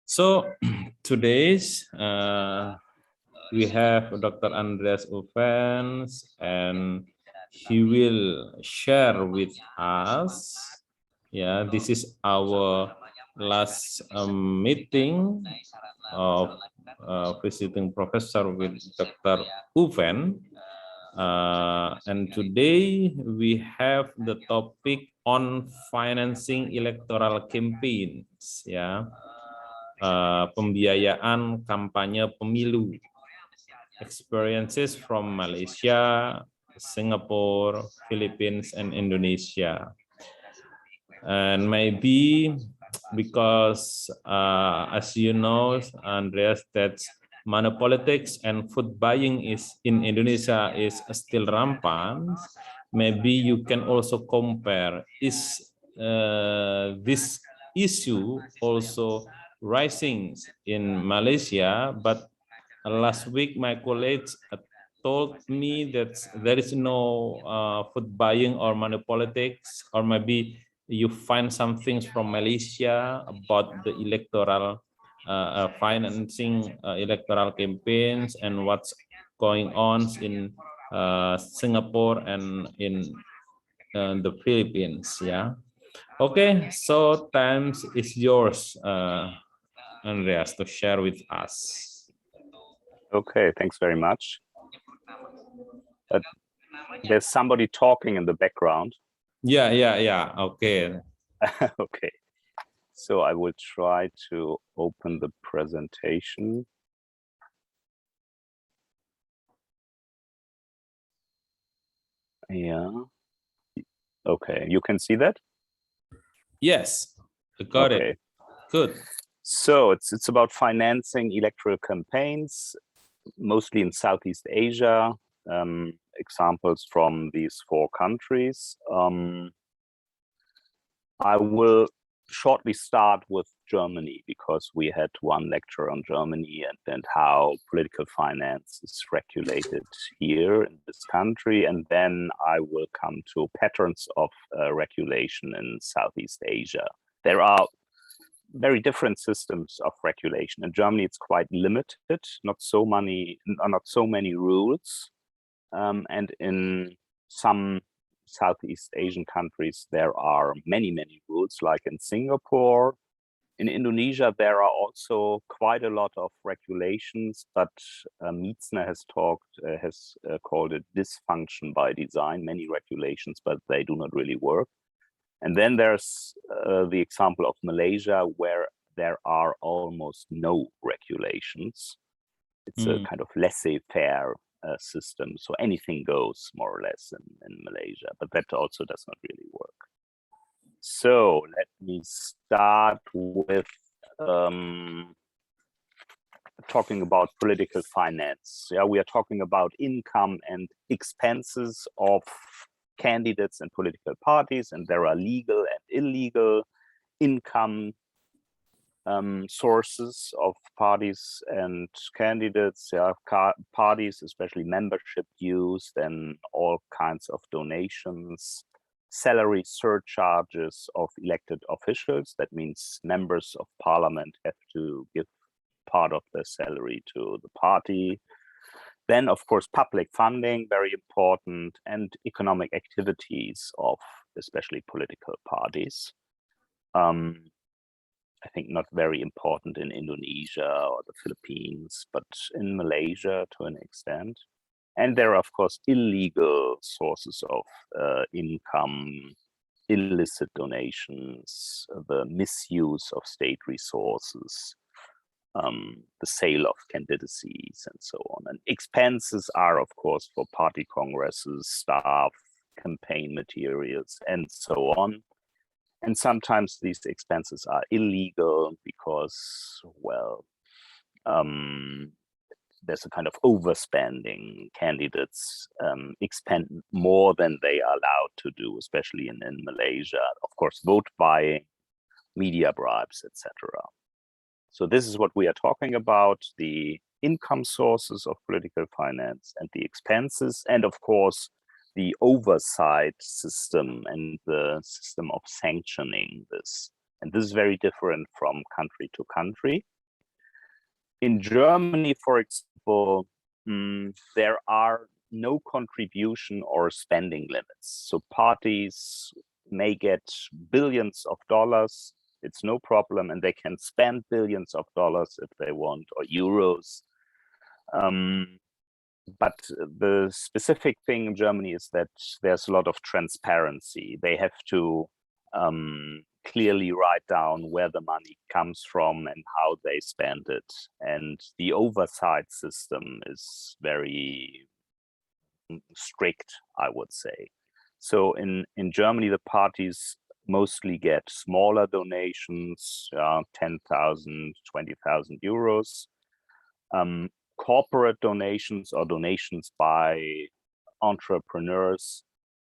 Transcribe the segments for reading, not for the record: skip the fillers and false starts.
So today's we have Dr. Andreas Ufen, and he will share with us. Yeah, this is our last meeting of visiting professor with Dr. Ufen. And today we have the topic on financing electoral campaigns. Yeah. Pembiayaan kampanye pemilu, experiences from Malaysia, Singapore, Philippines, and Indonesia. And maybe because, as you know, Andreas, that money politics and food buying is in Indonesia is still rampant. Maybe you can also compare, is this issue also rising in Malaysia? But last week my colleagues told me that there is no food buying or money politics, or maybe you find some things from Malaysia about the electoral financing electoral campaigns and what's going on in Singapore and in the Philippines. Yeah. Okay, so time is yours, Andreas, to share with us. Okay, thanks very much. There's somebody talking in the background. Yeah. Okay. Okay. So I will try to open the presentation. Yeah. Okay, you can see that? Yes, I got it. Good. So it's about financing electoral campaigns, mostly in Southeast Asia. Examples from these 4 countries. I will shortly start with Germany, because we had one lecture on Germany and how political finance is regulated here in this country. And then I will come to patterns of regulation in Southeast Asia. There are very different systems of regulation. In Germany, it's quite limited, not so many rules. And in some Southeast Asian countries, there are many rules, like in Singapore. In Indonesia, there are also quite a lot of regulations, but Mietzner has called it dysfunction by design, many regulations, but they do not really work. And then there's the example of Malaysia, where there are almost no regulations. It's a kind of laissez-faire system, so anything goes, more or less, in Malaysia, but that also does not really work. So let me start with talking about political finance. Yeah, we are talking about income and expenses of candidates and political parties, and there are legal and illegal income sources of parties and candidates. There are parties, especially membership dues, then all kinds of donations, salary surcharges of elected officials. That means members of parliament have to give part of their salary to the party. Then, of course, public funding, very important, and economic activities of especially political parties. I think not very important in Indonesia or the Philippines, but in Malaysia to an extent. And there are, of course, illegal sources of income, illicit donations, the misuse of state resources, the sale of candidacies, and so on. And expenses are, of course, for party congresses, staff, campaign materials, and so on. And sometimes these expenses are illegal because, well, there's a kind of overspending. Candidates expend more than they are allowed to do, especially in Malaysia. Of course, vote buying, media bribes, etc. So this is what we are talking about, the income sources of political finance and the expenses, and of course, the oversight system and the system of sanctioning this. And this is very different from country to country. In Germany, for example, there are no contribution or spending limits. So parties may get billions of dollars. It's no problem, and they can spend billions of dollars if they want, or euros. But the specific thing in Germany is that there's a lot of transparency. They have to clearly write down where the money comes from and how they spend it. And the oversight system is very strict, I would say. So in Germany, the parties mostly get smaller donations, 10,000, 20,000 euros. Corporate donations or donations by entrepreneurs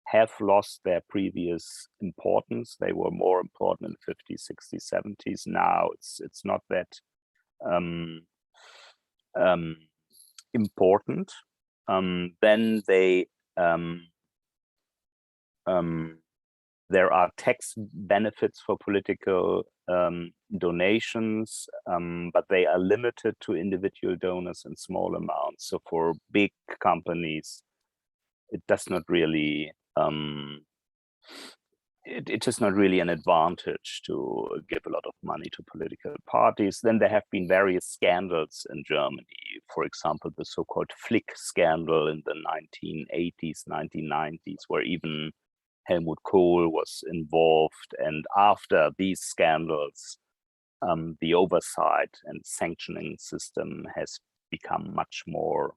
have lost their previous importance. They were more important in the 50s, 60s, 70s. Now it's not that important. Then there are tax benefits for political donations, but they are limited to individual donors in small amounts. So for big companies, it does not really it is not really an advantage to give a lot of money to political parties. Then there have been various scandals in Germany. For example, the so-called Flick scandal in the 1980s, 1990s, where even Helmut Kohl was involved. And after these scandals, the oversight and sanctioning system has become much more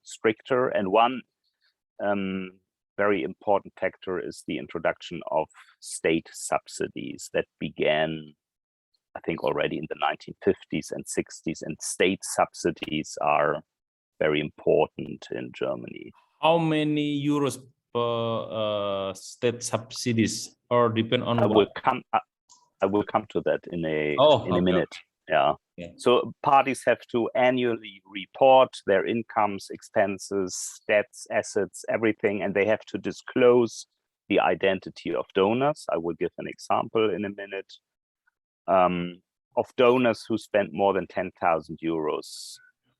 stricter. And one very important factor is the introduction of state subsidies that began, I think, already in the 1950s and 60s. And state subsidies are very important in Germany. How many euros per state subsidies, or depend on I what? I will come to that in a minute. Okay. Yeah. Yeah. So parties have to annually report their incomes, expenses, debts, assets, everything, and they have to disclose the identity of donors. I will give an example in a minute of donors who spend more than 10,000 euros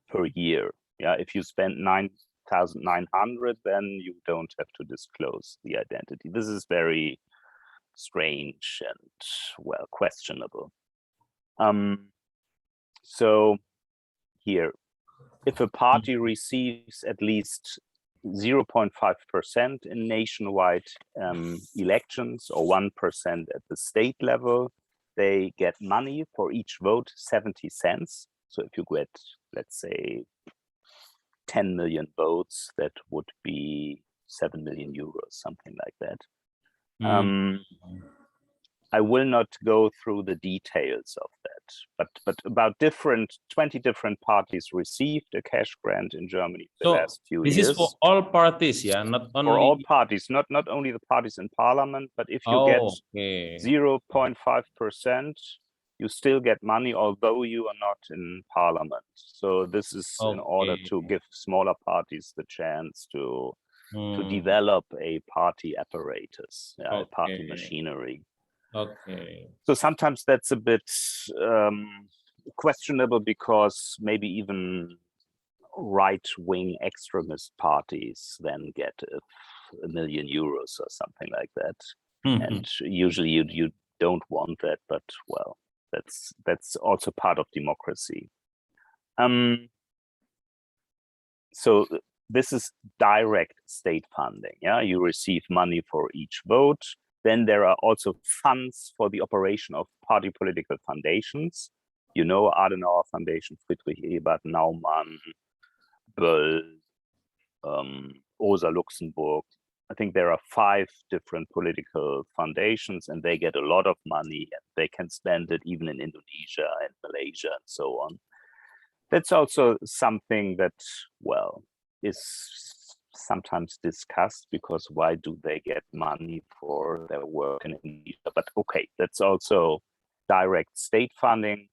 per year. Yeah, if you spend 9,900, then you don't have to disclose the identity. This is very strange and, well, questionable. So here, if a party receives at least 0.5% in nationwide elections or 1% at the state level, they get money for each vote, 70 cents. So if you get, let's say, 10 million votes, that would be 7 million euros, something like that. I will not go through the details of that, but about 20 different parties received a cash grant in Germany the last few years. This is for all parties, yeah, not only for all parties, not only the parties in parliament, but if you get 0.5%, you still get money, although you are not in parliament. So this is in order to give smaller parties the chance to develop a party apparatus, a party machinery. So sometimes that's a bit questionable, because maybe even right-wing extremist parties then get 1 million euros or something like that. And usually you don't want that, but well, that's also part of democracy. So this is direct state funding. Yeah, you receive money for each vote. Then there are also funds for the operation of party political foundations. You know, Adenauer Foundation, Friedrich Ebert, Naumann, Böll, Rosa Luxemburg. I think there are 5 different political foundations, and they get a lot of money, and they can spend it even in Indonesia and Malaysia and so on. That's also something that, well, is sometimes discussed, because why do they get money for their work in Indonesia? But okay, that's also direct state funding.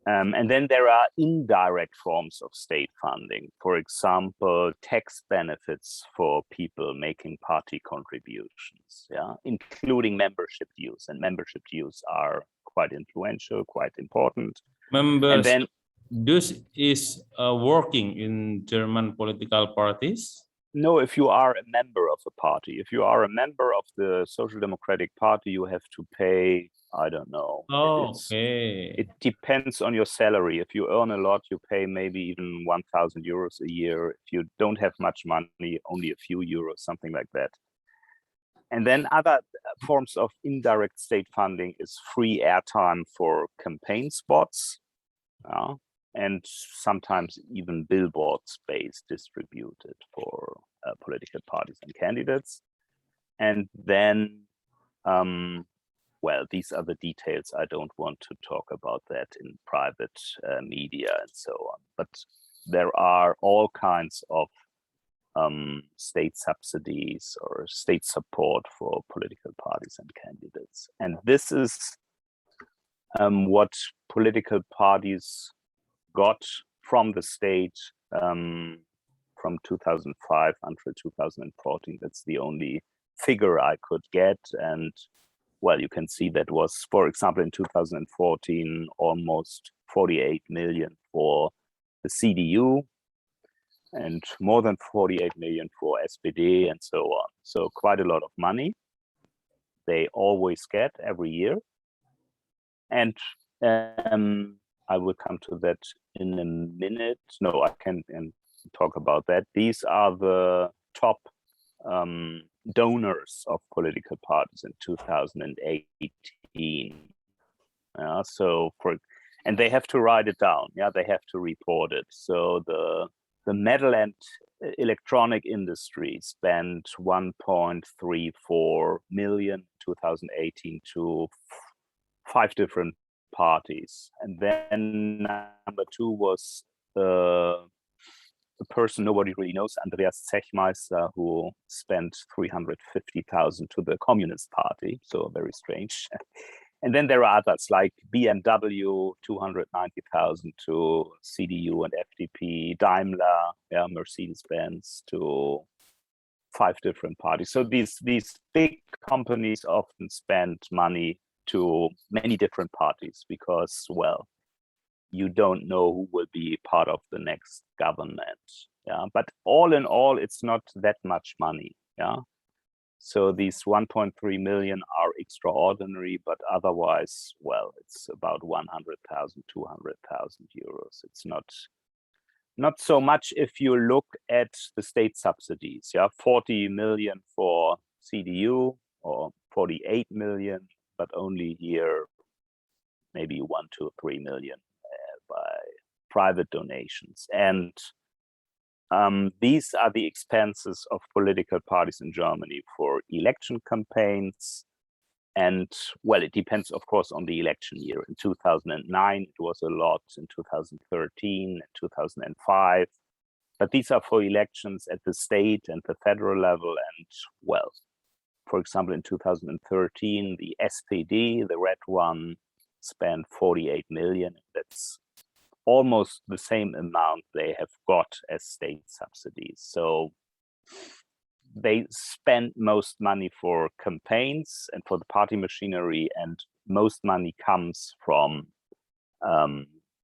And then there are indirect forms of state funding. For example, tax benefits for people making party contributions, yeah, including membership dues. And membership dues are quite influential, quite important. Members, and then this is working in German political parties? No, if you are a member of a party, if you are a member of the Social Democratic Party, you have to pay, I don't know. Oh, okay. It depends on your salary. If you earn a lot, you pay maybe even 1,000 euros a year. If you don't have much money, only a few euros, something like that. And then other forms of indirect state funding is free airtime for campaign spots. And sometimes even billboard space distributed for political parties and candidates. And then, well, these are the details. I don't want to talk about that in private media and so on. But there are all kinds of state subsidies or state support for political parties and candidates. And this is what political parties got from the state from 2005 until 2014. That's the only figure I could get. And well, you can see that was, for example, in 2014, almost 48 million for the CDU and more than 48 million for SPD and so on. So quite a lot of money they always get every year. And I will come to that in a minute. No, I can talk about that. These are the top donors of political parties in 2018. And they have to write it down. Yeah, they have to report it. So the metal and electronic industry spent 1.34 million in 2018 to 5 different parties. And then number 2 was the person nobody really knows, Andreas Zechmeister, who spent 350,000 to the Communist Party. So very strange. And then there are others like BMW, 290,000 to CDU and FDP, Daimler, Mercedes-Benz to 5 different parties. So these big companies often spend money to many different parties because, well, you don't know who will be part of the next government. Yeah, but all in all, it's not that much money. Yeah. So these 1.3 million are extraordinary, but otherwise, well, it's about 100,000, 200,000 euros. It's not so much if you look at the state subsidies. Yeah, 40 million for CDU or 48 million, but only here maybe 1 to 3 million by private donations. And these are the expenses of political parties in Germany for election campaigns. And well, it depends, of course, on the election year. In 2009, it was a lot. In 2013, 2005. But these are for elections at the state and the federal level. And well, for example, in 2013, the SPD, the red one, spent 48 million. That's almost the same amount they have got as state subsidies. So they spend most money for campaigns and for the party machinery, and most money comes from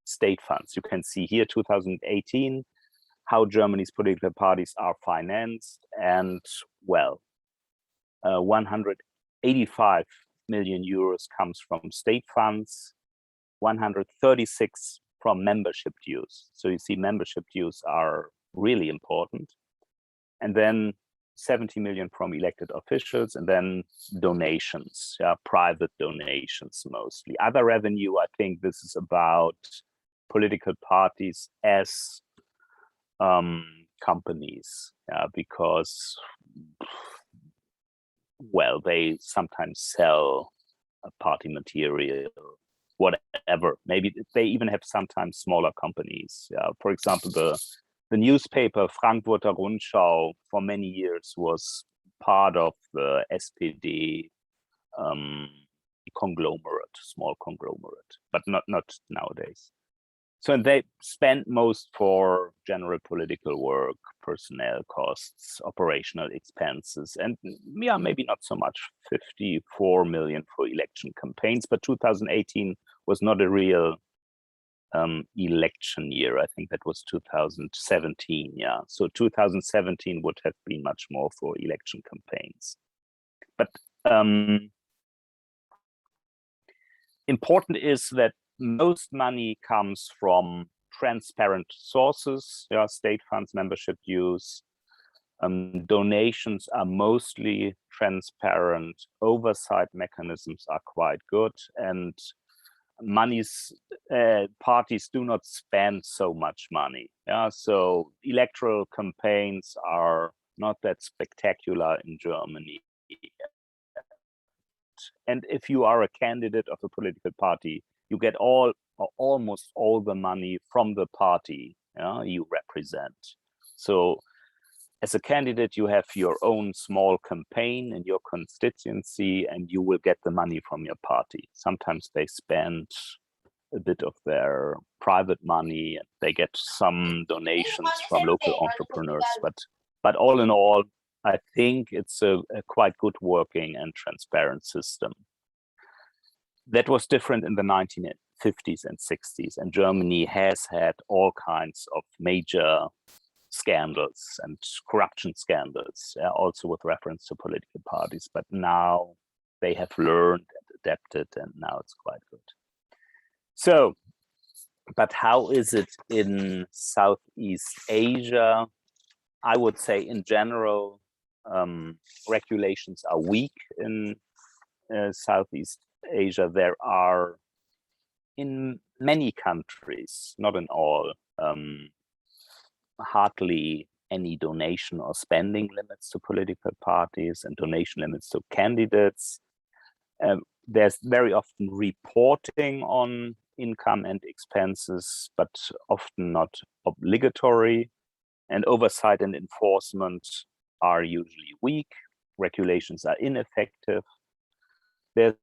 state funds. You can see here 2018 how Germany's political parties are financed, and well, 185 million euros comes from state funds, 136 from membership dues. So you see membership dues are really important. And then 70 million from elected officials, and then donations, private donations mostly. Other revenue, I think this is about political parties as companies, because, well, they sometimes sell party material, whatever. Maybe they even have sometimes smaller companies. For example, the newspaper Frankfurter Rundschau for many years was part of the SPD conglomerate, small conglomerate, but not nowadays. So they spend most for general political work, personnel costs, operational expenses, and maybe not so much, 54 million for election campaigns. But 2018 was not a real election year. I think that was 2017. Yeah, so 2017 would have been much more for election campaigns. But important is that most money comes from transparent sources, yeah, state funds, membership dues. Donations are mostly transparent. Oversight mechanisms are quite good, and parties do not spend so much money. Yeah, so electoral campaigns are not that spectacular in Germany. And if you are a candidate of a political party, you get all or almost all the money from the party, yeah, you represent. So as a candidate, you have your own small campaign in your constituency, and you will get the money from your party. Sometimes they spend a bit of their private money, and they get some donations from local entrepreneurs. But all in all, I think it's a quite good working and transparent system. That was different in the 1950s and 60s, and Germany has had all kinds of major scandals and corruption scandals, also with reference to political parties. But now they have learned and adapted, and now it's quite good. So, but how is it in Southeast Asia? I would say in general, regulations are weak in Southeast Asia. There are in many countries, not in all, hardly any donation or spending limits to political parties and donation limits to candidates. There's very often reporting on income and expenses, but often not obligatory. And oversight and enforcement are usually weak. Regulations are ineffective. There's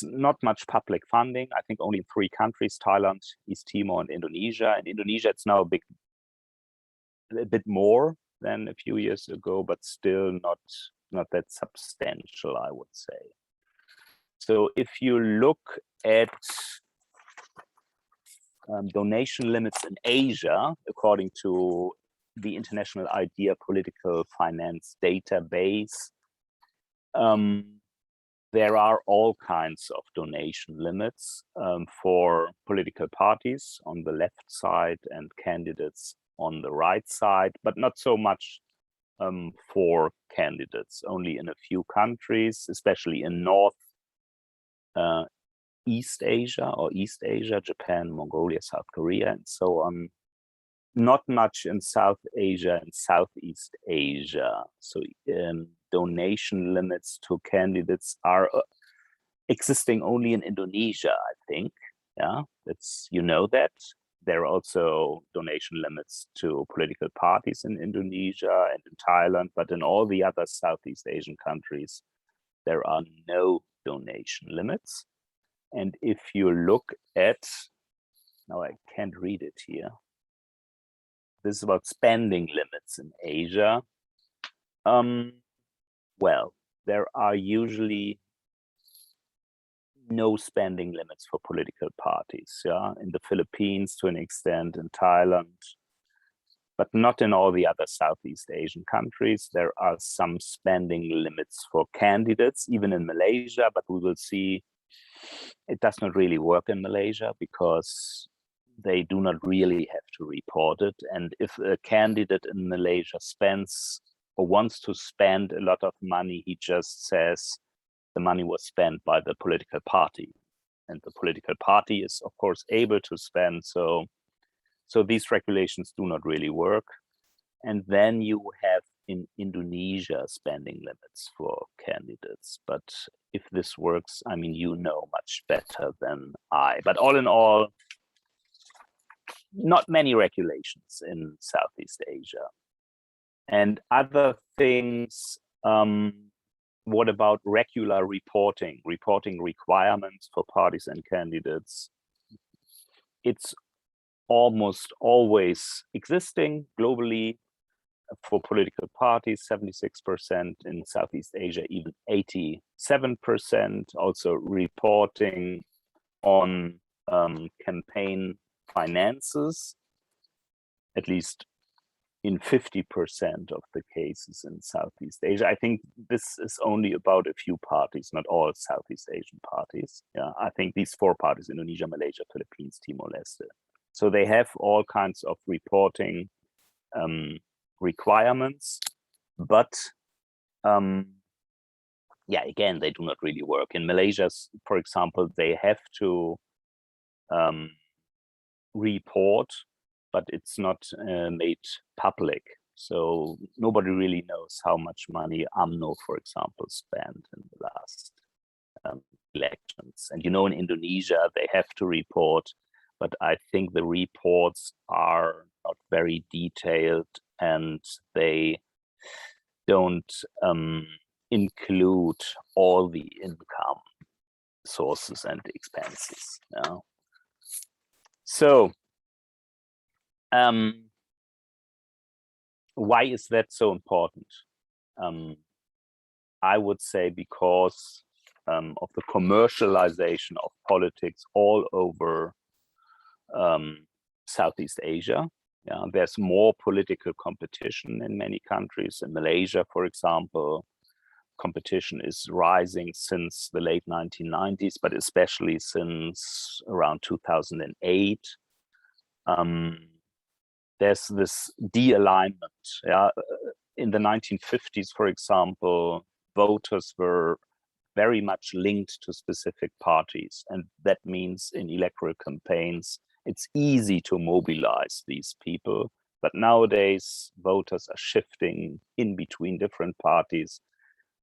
not much public funding. I think only in 3 countries, Thailand, East Timor, and Indonesia. In Indonesia, it's now a bit more than a few years ago, but still not that substantial, I would say. So if you look at donation limits in Asia, according to the International Idea Political Finance Database, there are all kinds of donation limits for political parties on the left side and candidates on the right side, but not so much for candidates, only in a few countries, especially in East Asia, Japan, Mongolia, South Korea, and so on. Not much in South Asia and Southeast Asia. So donation limits to candidates are existing only in Indonesia, I think. Yeah, that's, you know that. There are also donation limits to political parties in Indonesia and in Thailand, but in all the other Southeast Asian countries, there are no donation limits. And if you look at, now I can't read it here. This is about spending limits in Asia. Well, there are usually no spending limits for political parties, yeah, in the Philippines to an extent, in Thailand, but not in all the other Southeast Asian countries. There are some spending limits for candidates, even in Malaysia, but we will see it does not really work in Malaysia because they do not really have to report it. And if a candidate in Malaysia spends or wants to spend a lot of money, he just says the money was spent by the political party. And the political party is, of course, able to spend. So these regulations do not really work. And then you have in Indonesia spending limits for candidates. But if this works, I mean, you know much better than I. But all in all, not many regulations in Southeast Asia. And other things, what about regular reporting requirements for parties and candidates? It's almost always existing globally for political parties, 76%, in Southeast Asia, even 87%. Also reporting on campaign finances, at least in 50% of the cases in Southeast Asia. I think this is only about a few parties, not all Southeast Asian parties. Yeah, I think these 4 parties: Indonesia, Malaysia, Philippines, Timor-Leste. So they have all kinds of reporting requirements, but yeah, again, they do not really work. In Malaysia, for example, they have to report, but it's not made public. So nobody really knows how much money UMNO, for example, spent in the last elections. And in Indonesia, they have to report, but I think the reports are not very detailed, and they don't include all the income sources and expenses. Yeah. So why is that so important? I would say because of the commercialization of politics all over Southeast Asia. Yeah, there's more political competition in many countries. In Malaysia, for example, competition is rising since the late 1990s, but especially since around 2008. There's this de-alignment. Yeah? In the 1950s, for example, voters were very much linked to specific parties. And that means in electoral campaigns, it's easy to mobilize these people. But nowadays, voters are shifting in between different parties.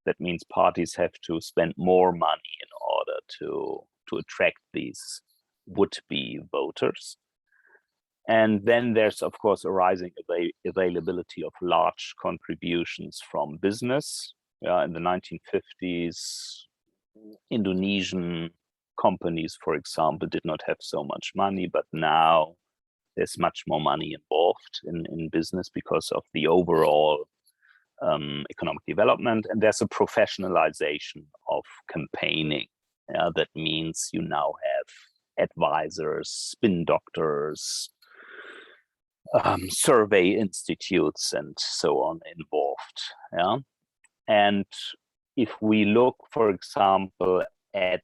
That means parties have to spend more money in order to attract these would-be voters. And then there's, of course, a rising availability of large contributions from business. In the 1950s, Indonesian companies, for example, did not have so much money, but now there's much more money involved in business because of the overall economic development. And there's a professionalization of campaigning. That means you now have advisors, spin doctors, survey institutes, and so on involved. Yeah. And if we look, for example, at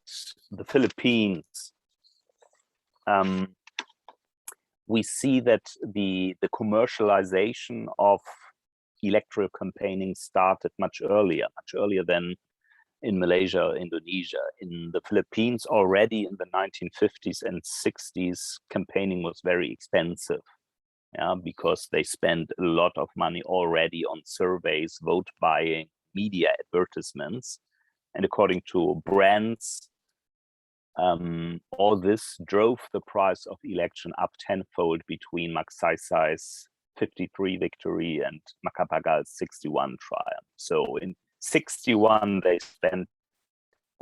the Philippines, we see that the commercialization of electoral campaigning started much earlier than in Malaysia or Indonesia. In the Philippines, already in the 1950s and 60s, campaigning was very expensive. Because they spent a lot of money already on surveys, vote buying, media advertisements. And according to brands, all this drove the price of election up tenfold between Magsaysay's 53 victory and Macapagal's 61 triumph. So in 61, they spent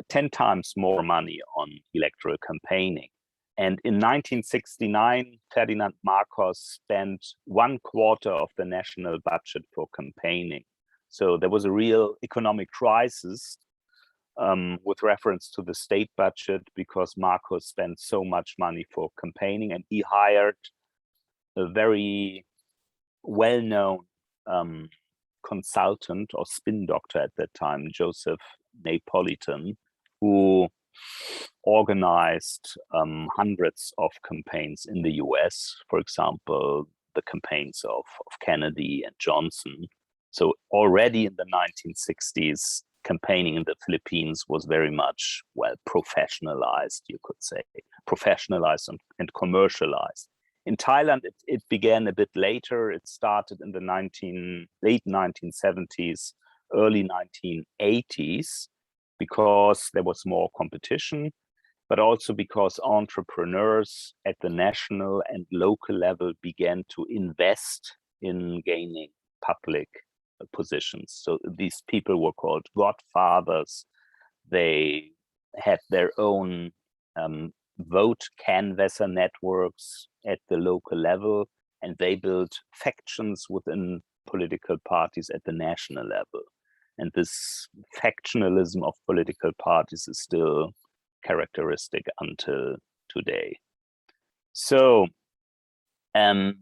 10 times more money on electoral campaigning. And in 1969, Ferdinand Marcos spent 1/4 of the national budget for campaigning. So there was a real economic crisis with reference to the state budget because Marcos spent so much money for campaigning, and he hired a very well-known consultant or spin doctor at that time, Joseph Napolitan, who organized hundreds of campaigns in the US, for example, the campaigns of Kennedy and Johnson. So already in the 1960s, campaigning in the Philippines was very much, well, professionalized, you could say, professionalized and commercialized. In Thailand, it began a bit later. It started in the late 1970s, early 1980s, because there was more competition, but also because entrepreneurs at the national and local level began to invest in gaining public positions. So these people were called godfathers. They had their own vote canvasser networks at the local level, and they built factions within political parties at the national level. And this factionalism of political parties is still characteristic until today. So In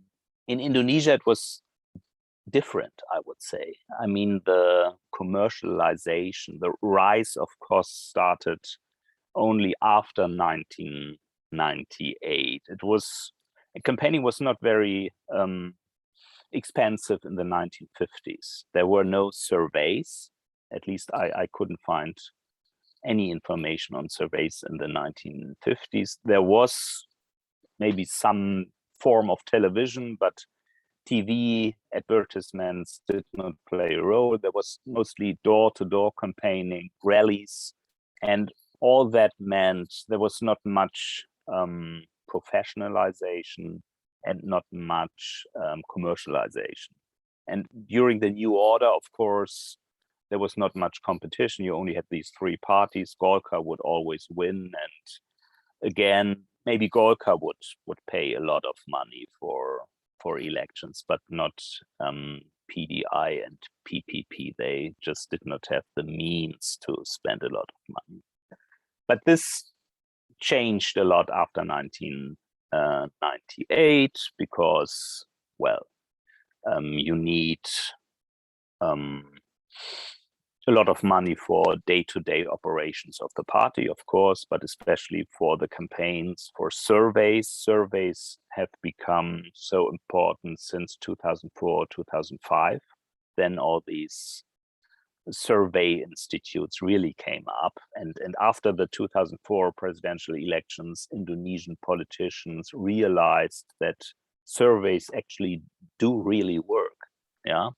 Indonesia, it was different, I would say. I mean, the commercialization, the rise of costs started only after 1998. Campaigning was not very expensive in the 1950s. There were no surveys. At least I couldn't find any information on surveys in the 1950s. There was maybe some form of television, but TV advertisements did not play a role. There was mostly door-to-door campaigning, rallies, and all that meant there was not much professionalization and not much commercialization. And during the new order, of course, there was not much competition. You only had these three parties. Golkar would always win. And again, maybe Golkar would pay a lot of money for elections, but not PDI and PPP. They just did not have the means to spend a lot of money. But this changed a lot after 1998 because, well, you need a lot of money for day-to-day operations of the party, of course, but especially for the campaigns, for surveys. Surveys have become so important since 2004, 2005. Then all these survey institutes really came up. And after the 2004 presidential elections, Indonesian politicians realized that surveys actually do really work. Yeah.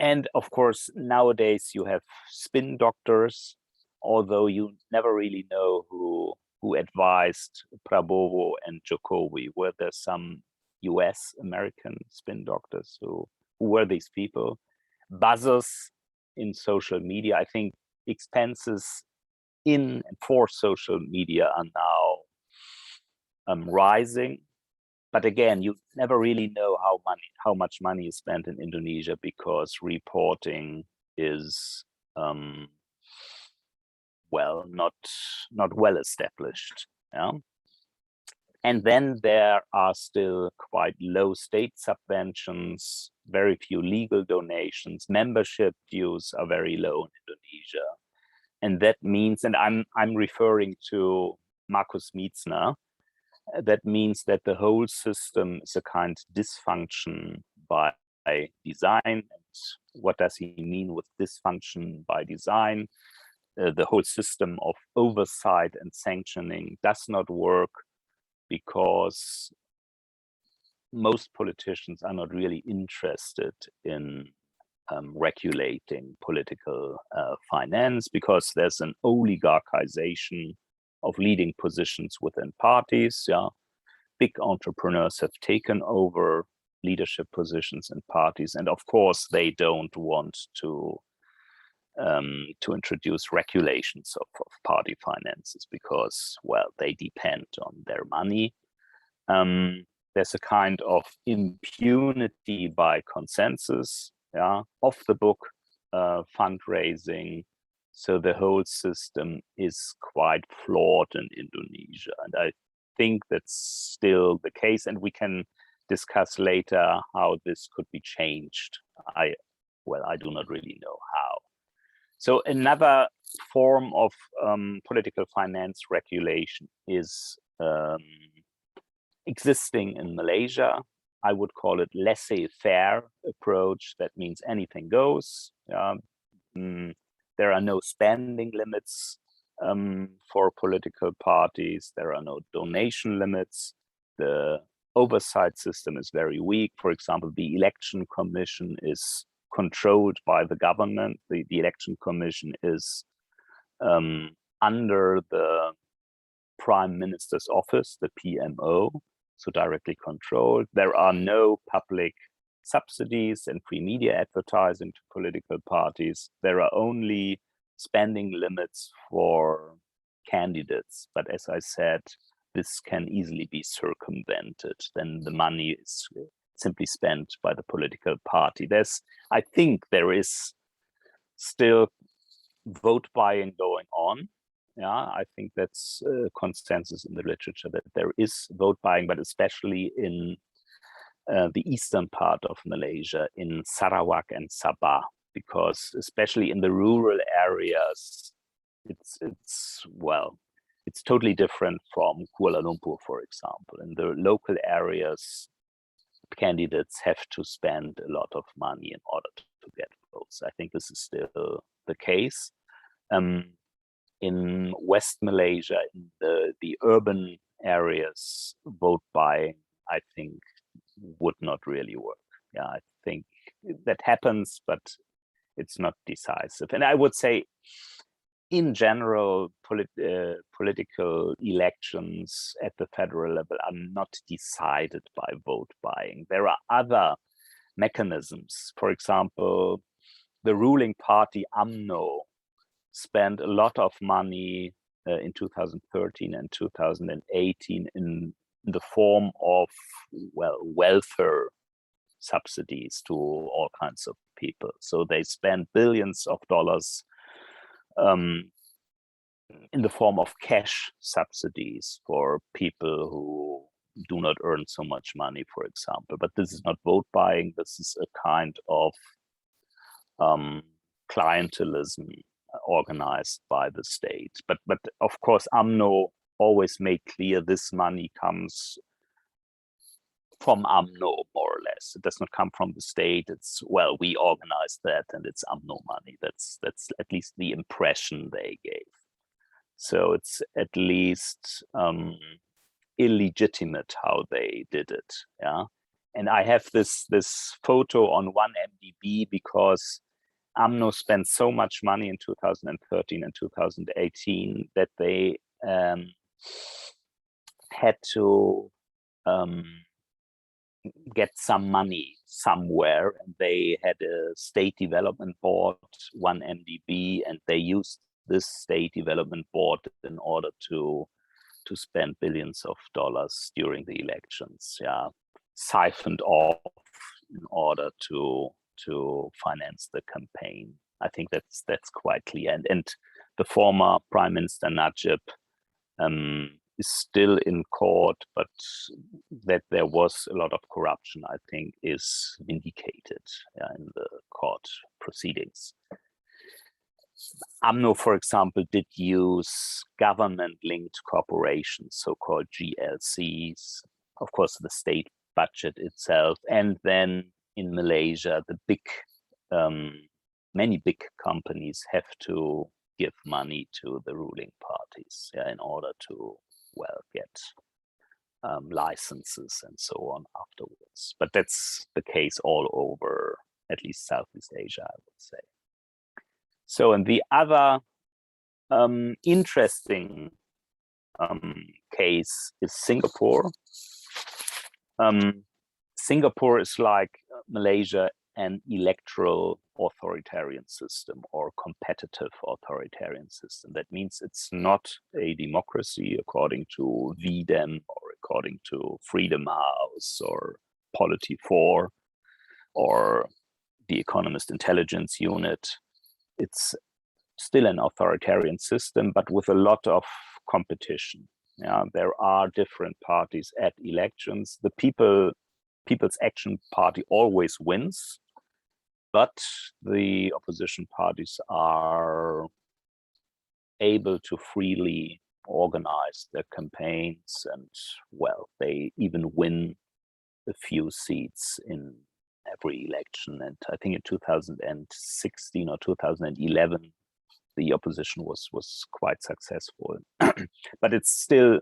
And of course, nowadays you have spin doctors, although you never really know who advised Prabowo and Jokowi. Were there some US American spin doctors? Who were these people? Buzzers in social media. I think expenses in and for social media are now rising. But again, you never really know how much money is spent in Indonesia because reporting is well not well established. Yeah? And then there are still quite low state subventions, very few legal donations. Membership dues are very low in Indonesia, and that means, and I'm referring to Markus Mietzner. That means that the whole system is a kind of dysfunction by design. And what does he mean with dysfunction by design? The whole system of oversight and sanctioning does not work because most politicians are not really interested in regulating political finance because there's an oligarchization of leading positions within parties. Yeah, big entrepreneurs have taken over leadership positions in parties, and of course they don't want to introduce regulations of party finances because, well, they depend on their money. There's a kind of impunity by consensus, yeah, off the book fundraising. So the whole system is quite flawed in Indonesia. And I think that's still the case. And we can discuss later how this could be changed. I do not really know how. So another form of political finance regulation is existing in Malaysia. I would call it laissez-faire approach. That means anything goes. There are no spending limits for political parties. There are no donation limits. The oversight system is very weak. For example, the election commission is controlled by the government. The election commission is under the prime minister's office, the PMO, so directly controlled. There are no public subsidies and free media advertising to political parties. There are only spending limits for candidates. But as I said, this can easily be circumvented. Then the money is simply spent by the political party. I think there is still vote buying going on. Yeah, I think that's consensus in the literature that there is vote buying, but especially in the eastern part of Malaysia in Sarawak and Sabah, because especially in the rural areas, it's totally different from Kuala Lumpur, for example. In the local areas, candidates have to spend a lot of money in order to get votes. I think this is still the case. In West Malaysia, in the urban areas, vote buying, I think, would not really work. Yeah, I think that happens, but it's not decisive. And I would say, in general, political elections at the federal level are not decided by vote buying. There are other mechanisms. For example, the ruling party UMNO spent a lot of money in 2013 and 2018 in the form of, well, welfare subsidies to all kinds of people. So they spent billions of dollars in the form of cash subsidies for people who do not earn so much money, for example. But this is not vote buying. This is a kind of clientelism organized by the state. But of course, UMNO always made clear this money comes from UMNO, more or less. It does not come from the state. It's, well, we organized that and it's UMNO money. That's at least the impression they gave. So it's at least illegitimate how they did it. Yeah. And I have this photo on 1MDB because UMNO spent so much money in 2013 and 2018 that they had to get some money somewhere, and they had a state development board, 1MDB, and they used this state development board in order to spend billions of dollars during the elections. Yeah, siphoned off in order to finance the campaign. I think that's quite clear. And the former Prime Minister Najib is still in court, but that there was a lot of corruption, I think, is vindicated in the court proceedings. UMNO, for example, did use government-linked corporations, so-called GLCs, of course, the state budget itself, and then in Malaysia, the many big companies have to give money to the ruling parties in order to, well, get licenses and so on afterwards. But that's the case all over, at least Southeast Asia, I would say. So, and the other interesting case is Singapore. Singapore is like Malaysia, an electoral authoritarian system or competitive authoritarian system. That means it's not a democracy according to VDEM or according to Freedom House or Polity4 or the Economist Intelligence Unit. It's still an authoritarian system, but with a lot of competition. Yeah, there are different parties at elections. The People's Action Party always wins, but the opposition parties are able to freely organize their campaigns, and, well, they even win a few seats in every election. And I think in 2016 or 2011, the opposition was quite successful. But it's still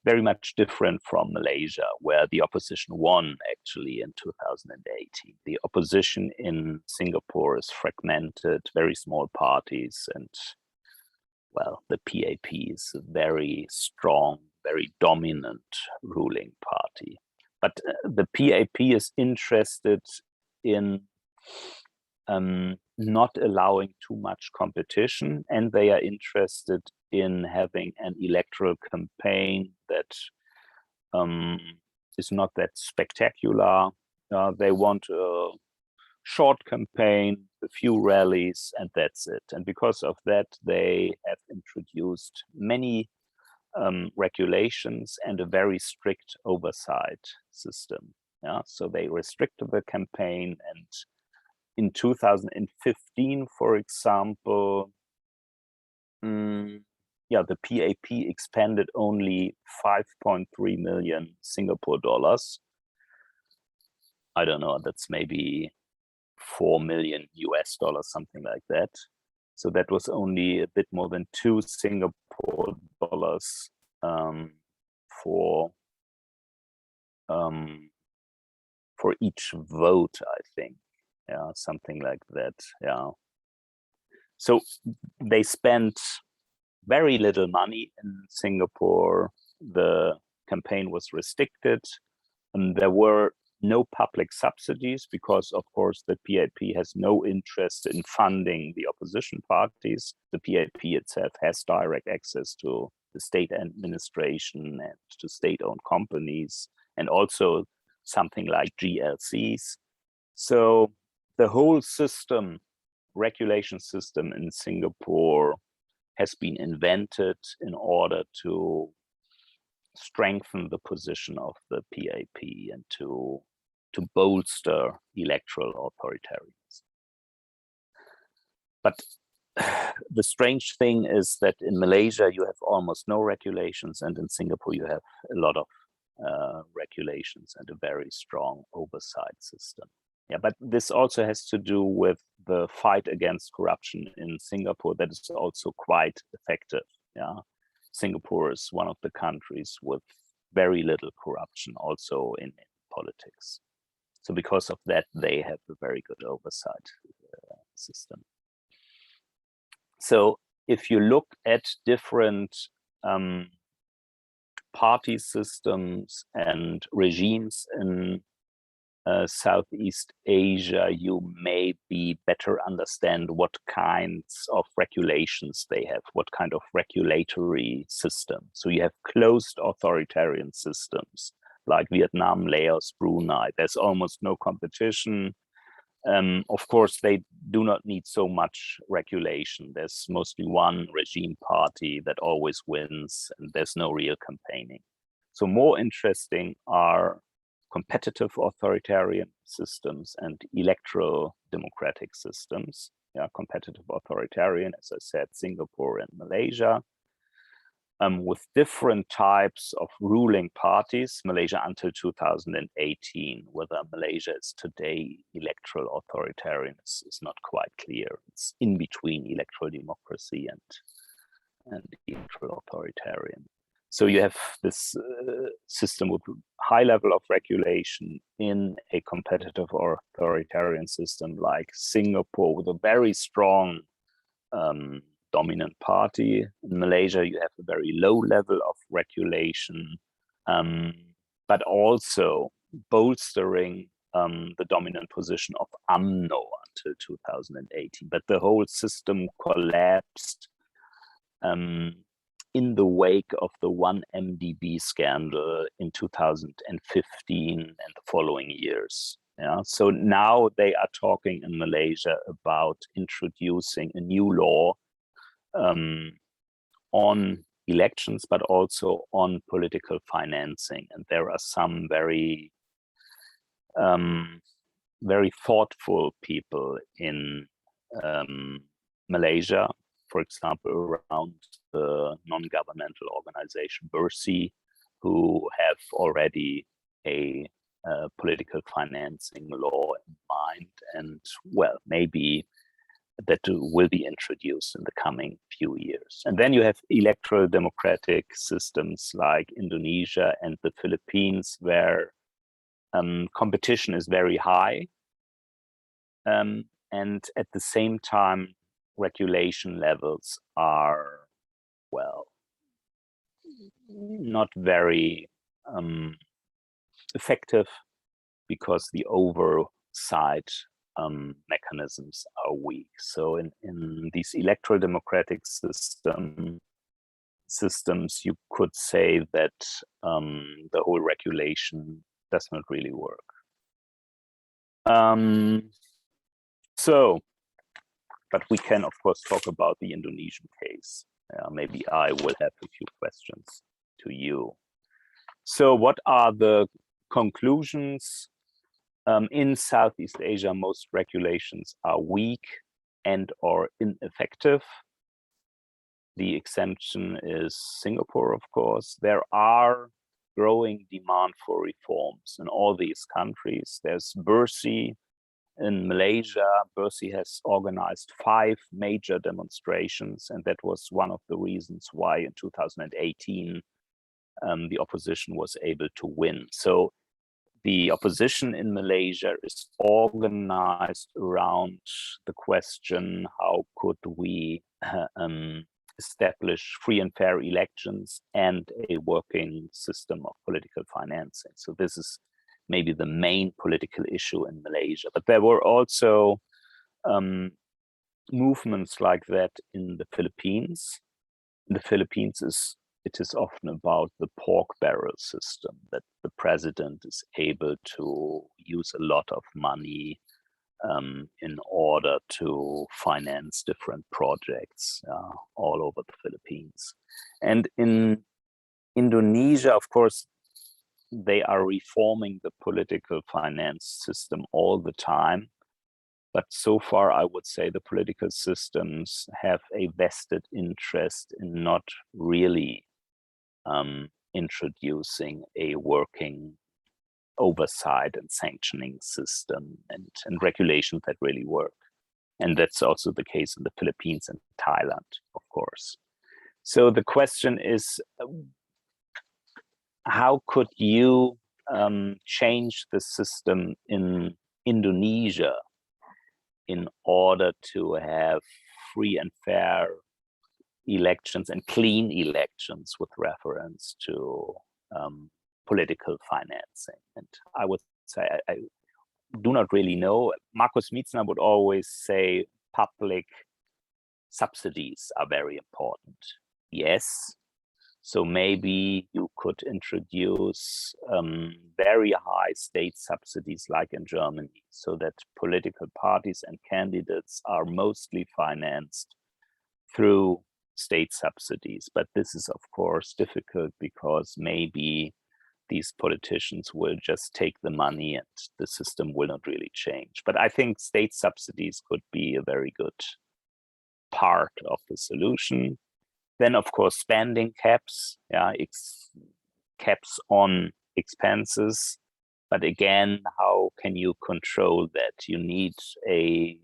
very much different from Malaysia, where the opposition won actually in 2018. The opposition in Singapore is fragmented, very small parties, and, well, the PAP is a very strong, very dominant ruling party. But the PAP is interested in not allowing too much competition, and they are interested in having an electoral campaign that is not that spectacular. They want a short campaign, a few rallies, and that's it. And because of that, they have introduced many regulations and a very strict oversight system. Yeah, so they restricted the campaign, and in 2015, for example, the PAP expended only 5.3 million Singapore dollars. I don't know, that's maybe 4 million US dollars, something like that. So that was only a bit more than 2 Singapore dollars for each vote, I think. Yeah, something like that. Yeah. So they spent very little money in Singapore. The campaign was restricted, and there were no public subsidies because, of course, the PAP has no interest in funding the opposition parties. The PAP itself has direct access to the state administration and to state-owned companies, and also something like GLCs. So the whole system, regulation system in Singapore, has been invented in order to strengthen the position of the PAP and to bolster electoral authoritarianism. But the strange thing is that in Malaysia you have almost no regulations, and in Singapore you have a lot of regulations and a very strong oversight system. Yeah, but this also has to do with the fight against corruption in Singapore that is also quite effective. Yeah, Singapore is one of the countries with very little corruption also in politics. So because of that, they have a very good oversight system. So if you look at different party systems and regimes in Southeast Asia, you maybe better understand what kinds of regulations they have, what kind of regulatory system. So you have closed authoritarian systems like Vietnam, Laos, Brunei. There's almost no competition. Of course, they do not need so much regulation. There's mostly one regime party that always wins, and there's no real campaigning. So more interesting are competitive authoritarian systems and electoral democratic systems. Yeah, competitive authoritarian, as I said, Singapore and Malaysia, with different types of ruling parties. Malaysia until 2018, whether Malaysia is today electoral authoritarian is not quite clear. It's in between electoral democracy and electoral authoritarian. So you have this system with high level of regulation in a competitive or authoritarian system like Singapore, with a very strong dominant party. In Malaysia, you have a very low level of regulation, but also bolstering the dominant position of UMNO until 2018. But the whole system collapsed in the wake of the 1MDB scandal in 2015 and the following years. Yeah, so now they are talking in Malaysia about introducing a new law on elections, but also on political financing. And there are some very, very thoughtful people in Malaysia, for example, around the non-governmental organization BERSI, who have already a political financing law in mind, and well, maybe that will be introduced in the coming few years. And then you have electoral democratic systems like Indonesia and the Philippines, where competition is very high, and at the same time regulation levels are, well, not very effective, because the oversight mechanisms are weak. So in these electoral democratic systems, you could say that the whole regulation does not really work. But we can, of course, talk about the Indonesian case. Maybe I will have a few questions to you. So what are the conclusions In Southeast Asia, most regulations are weak and or ineffective. The exemption is Singapore, of course. There are growing demand for reforms in all these countries. There's BERSI in Malaysia. BERSI has organized 5 major demonstrations, and that was one of the reasons why in 2018 the opposition was able to win. So the opposition in Malaysia is organized around the question, how could we establish free and fair elections and a working system of political financing. So this is maybe the main political issue in Malaysia. But there were also movements like that in the Philippines. In the Philippines, it is often about the pork barrel system, that the president is able to use a lot of money in order to finance different projects all over the Philippines. And in Indonesia, of course, they are reforming the political finance system all the time. But so far, I would say the political systems have a vested interest in not really introducing a working oversight and sanctioning system and regulations that really work. And that's also the case in the Philippines and Thailand, of course. So the question is, how could you change the system in Indonesia in order to have free and fair elections and clean elections with reference to political financing? And I would say I do not really know. Markus Mietzner would always say public subsidies are very important. Yes. So maybe you could introduce very high state subsidies like in Germany, so that political parties and candidates are mostly financed through state subsidies. But this is, of course, difficult because maybe these politicians will just take the money and the system will not really change. But I think state subsidies could be a very good part of the solution. Then, of course, spending caps, caps on expenses. But again, how can you control that? You need a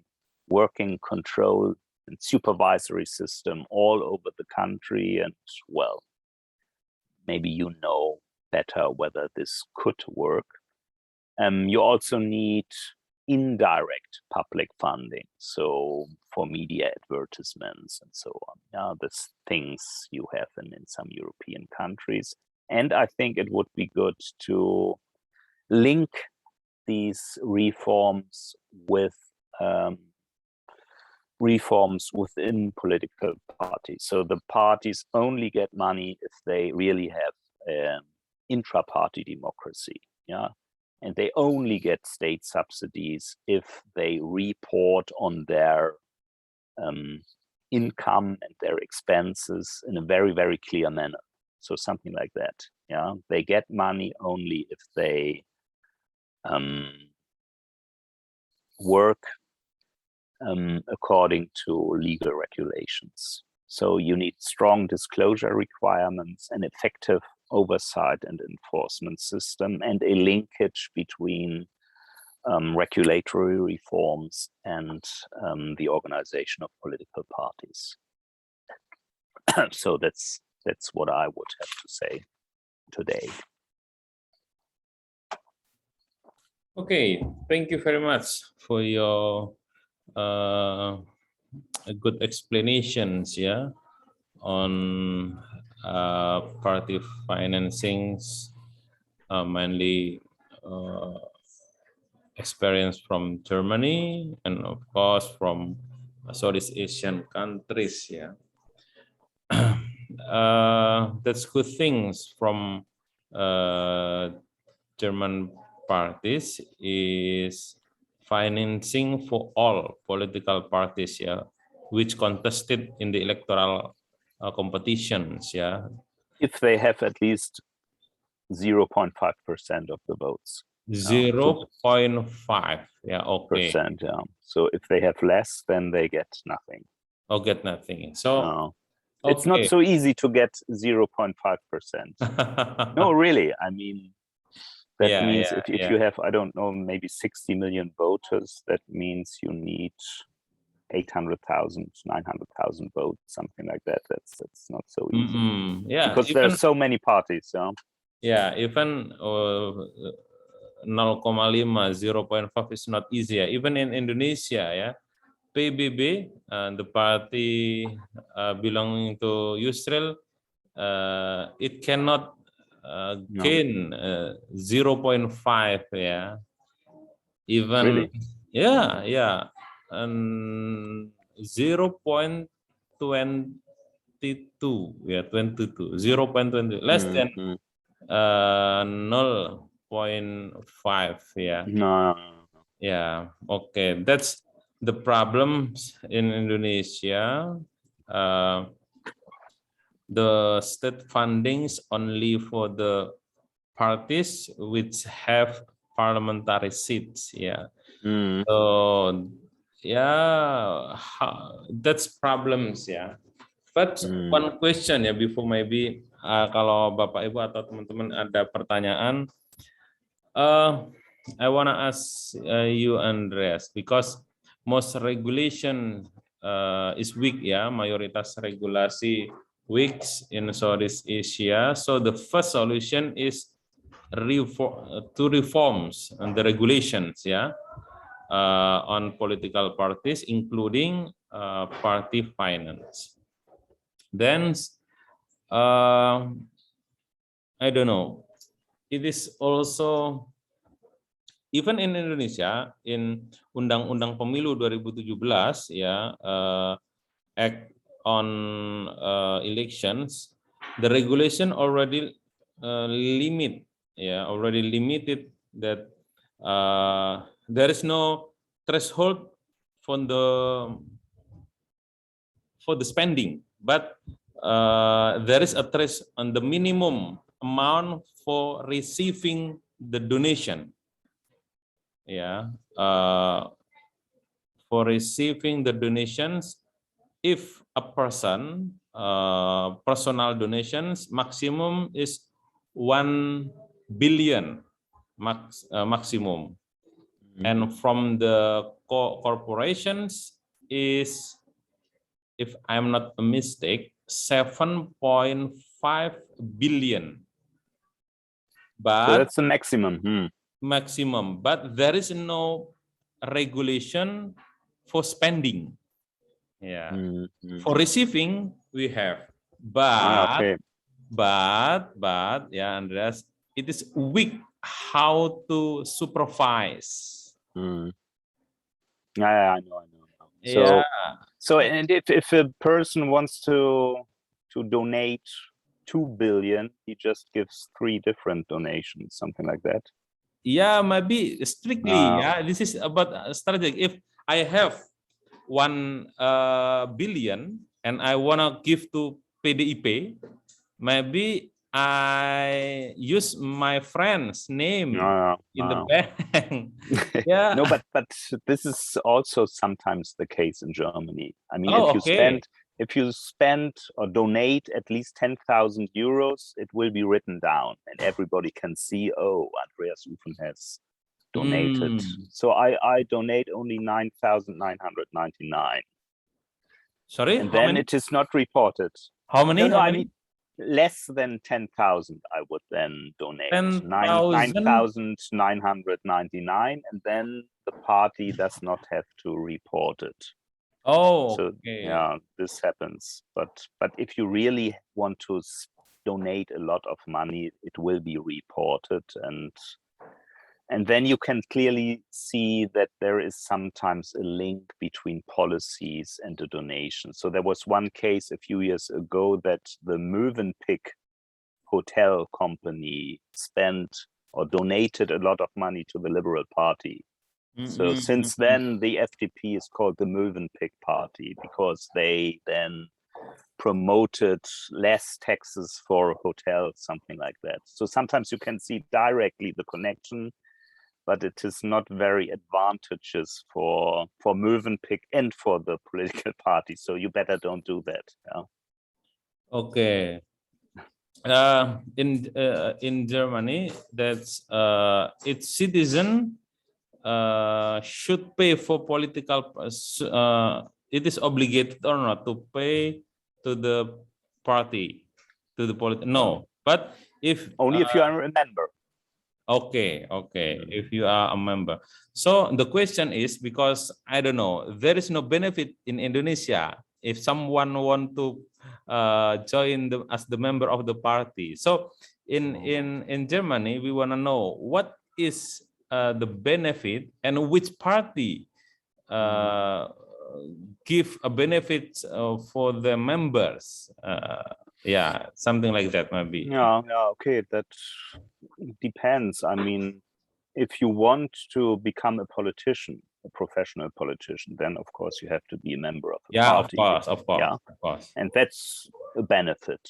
working control and supervisory system all over the country. And well, maybe you know better whether this could work. You also need indirect public funding, so for media advertisements and so on. There's things you have in some European countries. And I think it would be good to link these reforms with reforms within political parties. So the parties only get money if they really have intra-party democracy. And they only get state subsidies if they report on their income and their expenses in a very, very clear manner. So something like that. They get money only if they work according to legal regulations. So you need strong disclosure requirements, an effective oversight and enforcement system, and a linkage between regulatory reforms and the organization of political parties. So that's what I would have to say today. Okay, thank you very much for your good explanations, on party financings, mainly experience from Germany and of course from Southeast Asian countries. That's good things from German parties is financing for all political parties, which contested in the electoral competitions, if they have at least 0.5% of the votes. 0.5. Yeah, okay. Percent. Yeah. So if they have less, then they get nothing. Or get nothing. So it's not okay. so easy to get 0.5%. No, really. I mean, that means if you have, I don't know, maybe 60 million voters, that means you need 800,000, 900,000 votes, something like that. That's not so easy. Yeah, because there are so many parties. Yeah, even 0,5, 0.5 is not easy. Even in Indonesia, yeah, PBB, the party belonging to Yusril, it cannot gain 0.5. Yeah, even Really? and 0.22. Yeah, 22, 0.20, less than 0.5. Yeah. No. Yeah. Okay. That's the problems in Indonesia. The state fundings only for the parties which have parliamentary seats. Yeah. So yeah, that's problems. Yeah. But one question ya, before maybe kalau Bapak Ibu atau teman-teman ada pertanyaan, I wanna ask you, Andreas, because most regulation is weak ya, mayoritas regulasi weak in Southeast Asia. So the first solution is reforms and the regulations ya on political parties, including party finance. Then I don't know. It is also even in Indonesia in Undang-Undang Pemilu 2017 ya, Act on Elections, the regulation already already limited that there is no threshold for the spending, but there is a threshold on the minimum amount for receiving the donation. Yeah, for receiving the donations, if a person personal donations maximum is 1 billion maximum, and from the corporations is, if I'm not a mistake, 7.5 billion. But so that's the maximum. Maximum, but there is no regulation for spending. Yeah, for receiving we have, but yeah, Andreas, it is weak how to supervise. I know. So and if a person wants to donate 2 billion, he just gives 3 different donations, something like that. Yeah, maybe strictly. Yeah, this is about strategy. If I have 1 billion and I wanna give to PDIP, maybe I use my friend's name in the bank. Yeah. No, but this is also sometimes the case in Germany. I mean, if you spend or donate at least 10,000 euros, it will be written down and everybody can see, oh, Andreas Ufen has donated. So I donate only 9,999. Sorry, and then it is not reported. How many? No, I mean less than 10,000. I would then donate 9,999, and then the party does not have to report it. Oh, so okay. Yeah, this happens. But if you really want to donate a lot of money, it will be reported, and then you can clearly see that there is sometimes a link between policies and the donation. So there was one case a few years ago that the Mövenpick hotel company spent or donated a lot of money to the Liberal Party. So since then, the FDP is called the Mövenpick Party because they then promoted less taxes for hotels, something like that. So sometimes you can see directly the connection but it is not very advantageous for Mövenpick and for the political party. So you better don't do that. Yeah. Okay. In Germany, that's its citizen should pay for political. It is obligated or not to pay to the party, to the no. But if only if you are a member. Okay, if you are a member. So the question is, because I don't know, there is no benefit in Indonesia if someone want to join as the member of the party. So in Germany, we want to know what is the benefit and which party give a benefit for the members. Yeah, something like that maybe. Yeah, okay, that depends. I mean, if you want to become a politician, a professional politician, then of course you have to be a member of the party. Of course. And that's a benefit.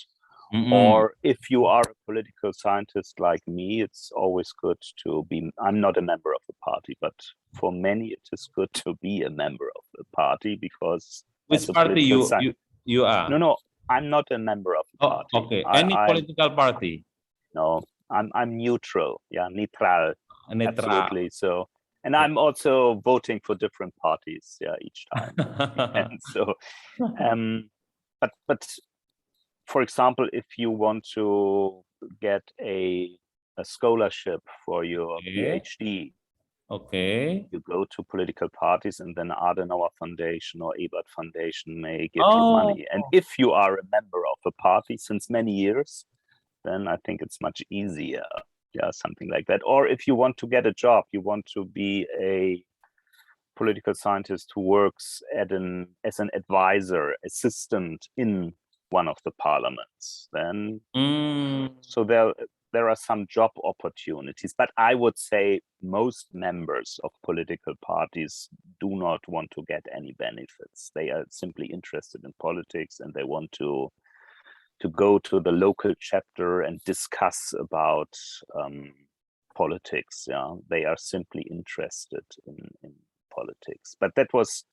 Mm-hmm. Or if you are a political scientist like me, it's always good to be, I'm not a member of the party, but for many it is good to be a member of the party, because which party you are? No, I'm not a member of the party. Okay, any political party? No, I'm neutral. Yeah, neutral. Absolutely. So, and I'm also voting for different parties. Yeah, each time. And so, but for example, if you want to get a scholarship for your PhD, you go to political parties, and then Adenauer Foundation or Ebert Foundation may give you money. And if you are a member of a party since many years, then I think it's much easier. Yeah, something like that. Or if you want to get a job, you want to be a political scientist who works as an advisor, assistant in one of the parliaments, then so there are some job opportunities. But I would say most members of political parties do not want to get any benefits. They are simply interested in politics, and they want to go to the local chapter and discuss about politics. Yeah, they are simply interested in politics. But that was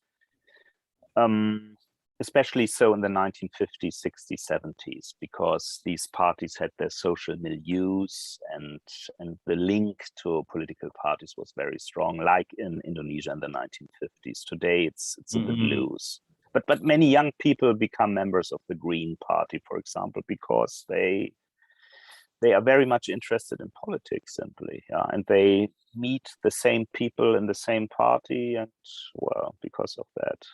especially so in the 1950s, 60s, 70s, because these parties had their social milieus, and the link to political parties was very strong, like in Indonesia in the 1950s. Today, it's a bit loose. But many young people become members of the Green Party, for example, because they are very much interested in politics, simply, and they meet the same people in the same party, and well, because of that,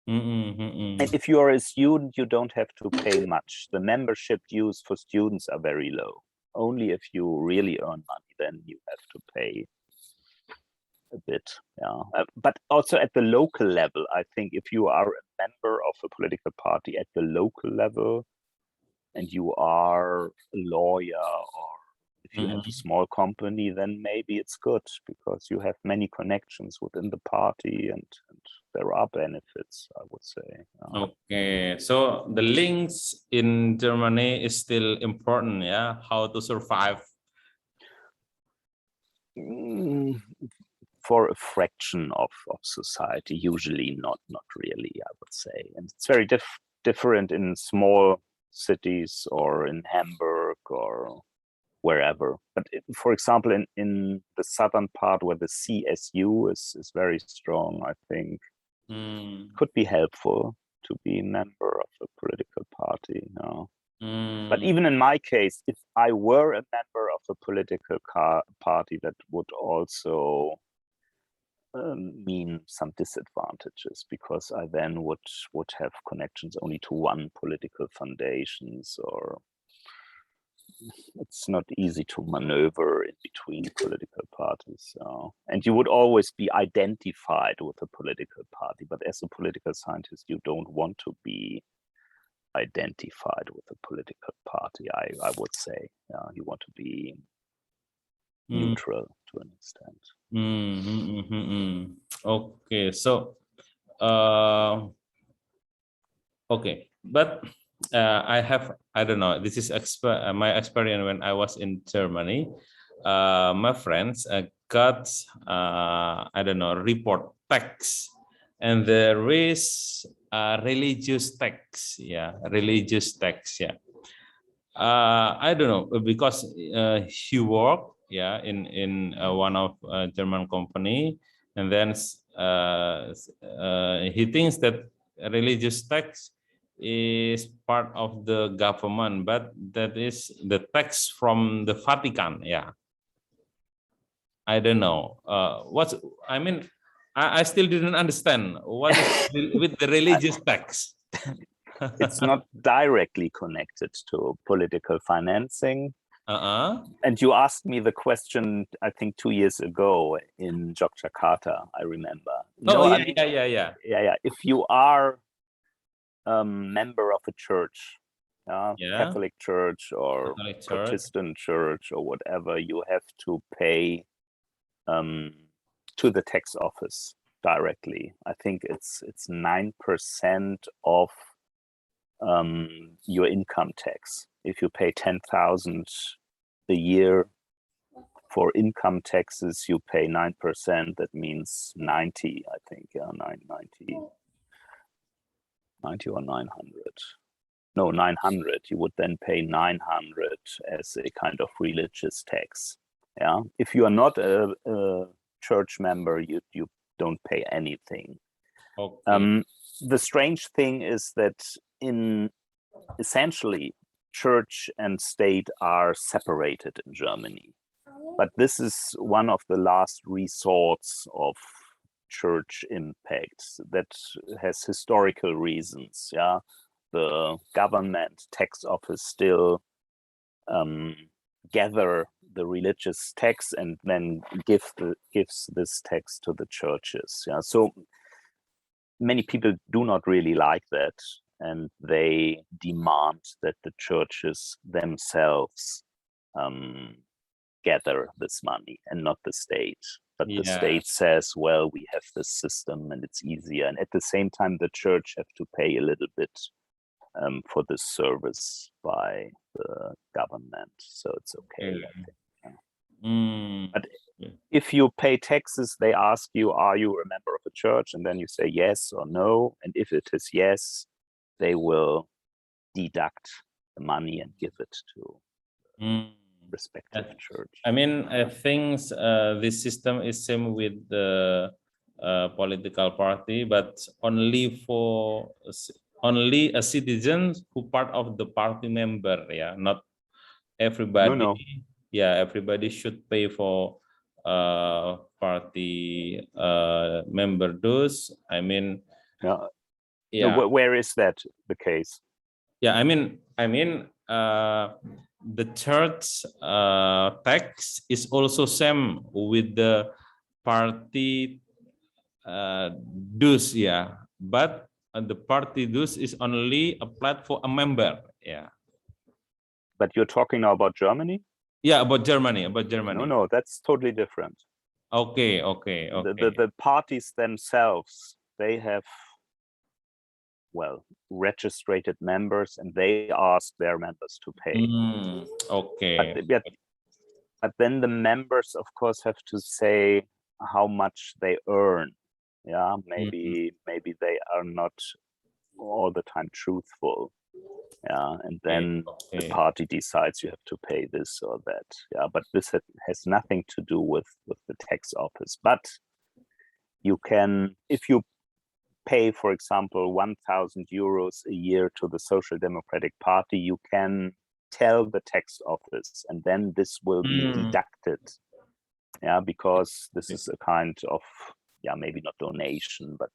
And if you are a student, you don't have to pay much. The membership dues for students are very low. Only if you really earn money, then you have to pay a bit. But also at the local level, I think if you are a member of a political party at the local level, and you are a lawyer, or if you have a small company, then maybe it's good, because you have many connections within the party, and there are benefits, I would say. Okay, so the links in Germany is still important, yeah? How to survive? For a fraction of society, usually not really, I would say. And it's very different in small cities or in Hamburg or wherever. But for example, in the southern part where the CSU is very strong, I think could be helpful to be a member of a political party. But even in my case, if I were a member of a political party, that would also mean some disadvantages, because I then would have connections only to one political foundations, or it's not easy to maneuver in between political parties. And you would always be identified with a political party, but as a political scientist, you don't want to be identified with a political party, I would say. You want to be neutral to an extent. Okay, so okay, but I don't know, this is my experience when I was in Germany. my friends got I don't know, report tax, and there is religious tax. Yeah, religious tax. Yeah. I don't know, because he worked, yeah, in one of German company, and then he thinks that religious tax is part of the government, but that is the tax from the Vatican. Yeah, I don't know. I mean, I still didn't understand what is with the religious tax. It's not directly connected to political financing. And you asked me the question, I think 2 years ago in Yogyakarta, I remember. Oh, yeah, yeah. If you are a member of a church, Catholic church or Catholic church, Protestant church or whatever, you have to pay to the tax office directly. I think it's 9% of your income tax. If you pay 10,000 a year for income taxes, you pay 9%. That means 90, I think, 90 or 900. No, 900. You would then pay 900 as a kind of religious tax. Yeah. If you are not a church member, you don't pay anything. Okay. The strange thing is that essentially church and state are separated in Germany, but this is one of the last resorts of church impacts that has historical reasons. Yeah, the government tax office still gather the religious tax and then gives this tax to the churches. Yeah, so many people do not really like that, and they demand that the churches themselves gather this money and not the state. But the state says, well, we have this system and it's easier. And at the same time, the church have to pay a little bit for this service by the government. So it's okay. I think. But if you pay taxes, they ask you, are you a member of a church? And then you say yes or no. And if it is yes, they will deduct the money and give it to respective church. I mean, I think this system is same with the political party, but only a citizen who part of the party member. Yeah, not everybody. No. Yeah, everybody should pay for party member dues. I mean, yeah. No, where is that the case? Yeah, I mean, the church tax is also same with the party dues. Yeah, but the party dues is only applied for a member. Yeah. But you're talking now about Germany? Yeah, about Germany. No, that's totally different. Okay. The parties themselves, they have, well, registered members, and they ask their members to pay. Okay. But then the members, of course, have to say how much they earn. Yeah, maybe they are not all the time truthful. Yeah, and then the party decides you have to pay this or that. Yeah, but this has nothing to do with the tax office. But you can, if you pay, for example, 1,000 euros a year to the Social Democratic Party, you can tell the tax office, and then this will be deducted. Yeah, because this is a kind of, maybe not donation, but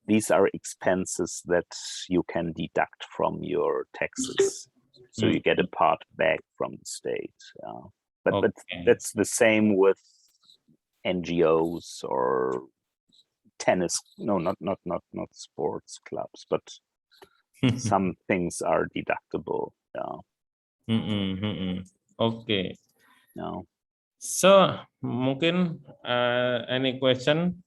these are expenses that you can deduct from your taxes. So you get a part back from the state. But that's the same with NGOs or tennis. No, not sports clubs, but some things are deductible. Okay. No. So mungkin any question,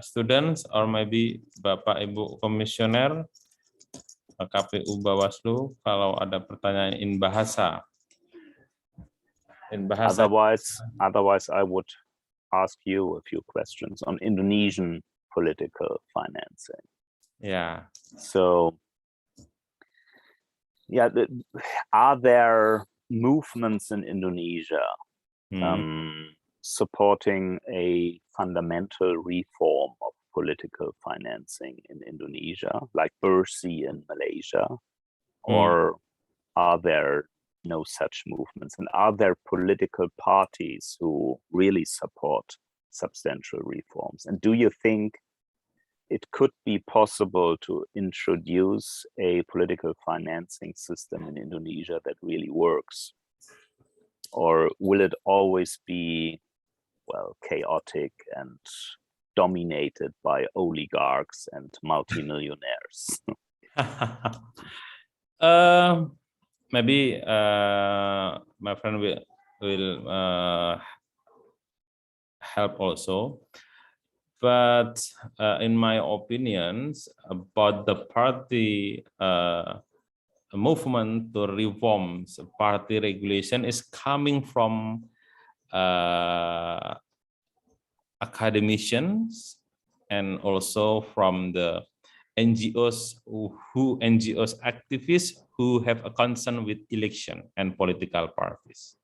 students, or maybe Bapak Ibu Komisioner KPU Bawaslu, kalau ada pertanyaan in bahasa in bahasa. Otherwise, I would ask you a few questions on Indonesian political financing. Yeah. So, yeah, are there movements in Indonesia supporting a fundamental reform of political financing in Indonesia, like Bersih in Malaysia, or are there no such movements? And are there political parties who really support substantial reforms? And do you think it could be possible to introduce a political financing system in Indonesia that really works? Or will it always be, well, chaotic and dominated by oligarchs and multimillionaires? Maybe my friend will help also. But in my opinions about the party movement to reform party regulation is coming from academicians and also from the NGOs activists who have a concern with election and political parties.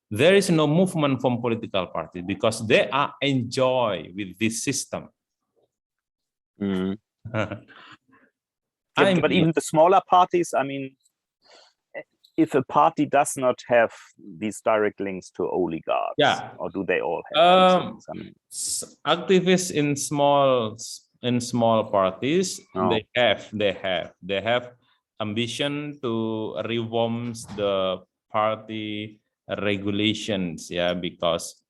There is no movement from political parties because they are enjoy with this system. But even the smaller parties, I mean, if a party does not have these direct links to oligarchs, or do they all have these links? I mean, activists in small parties, they have ambition to reform the party regulations, because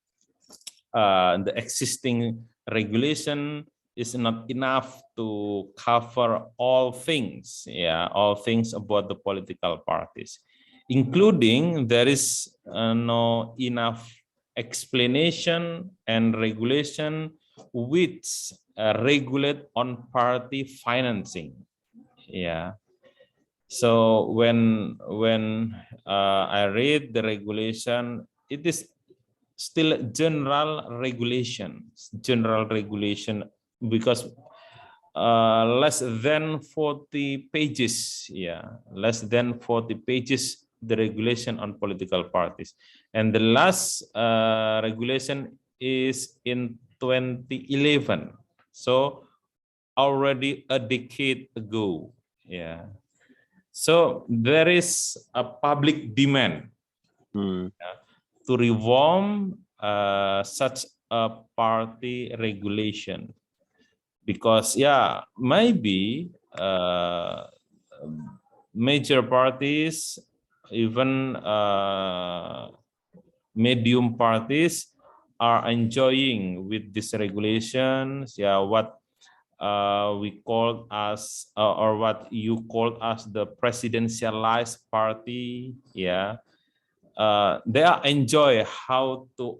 the existing regulation is not enough to cover all things, all things about the political parties, including there is no enough explanation and regulation which regulate on party financing. So when I read the regulation, it is still general regulation because less than 40 pages, less than 40 pages, the regulation on political parties. And the last regulation is in 2011, so already a decade ago. So there is a public demand to reform such a party regulation, because maybe major parties, even medium parties, are enjoying with these regulations. What we call as or what you call as the presidentialized party. They are enjoy how to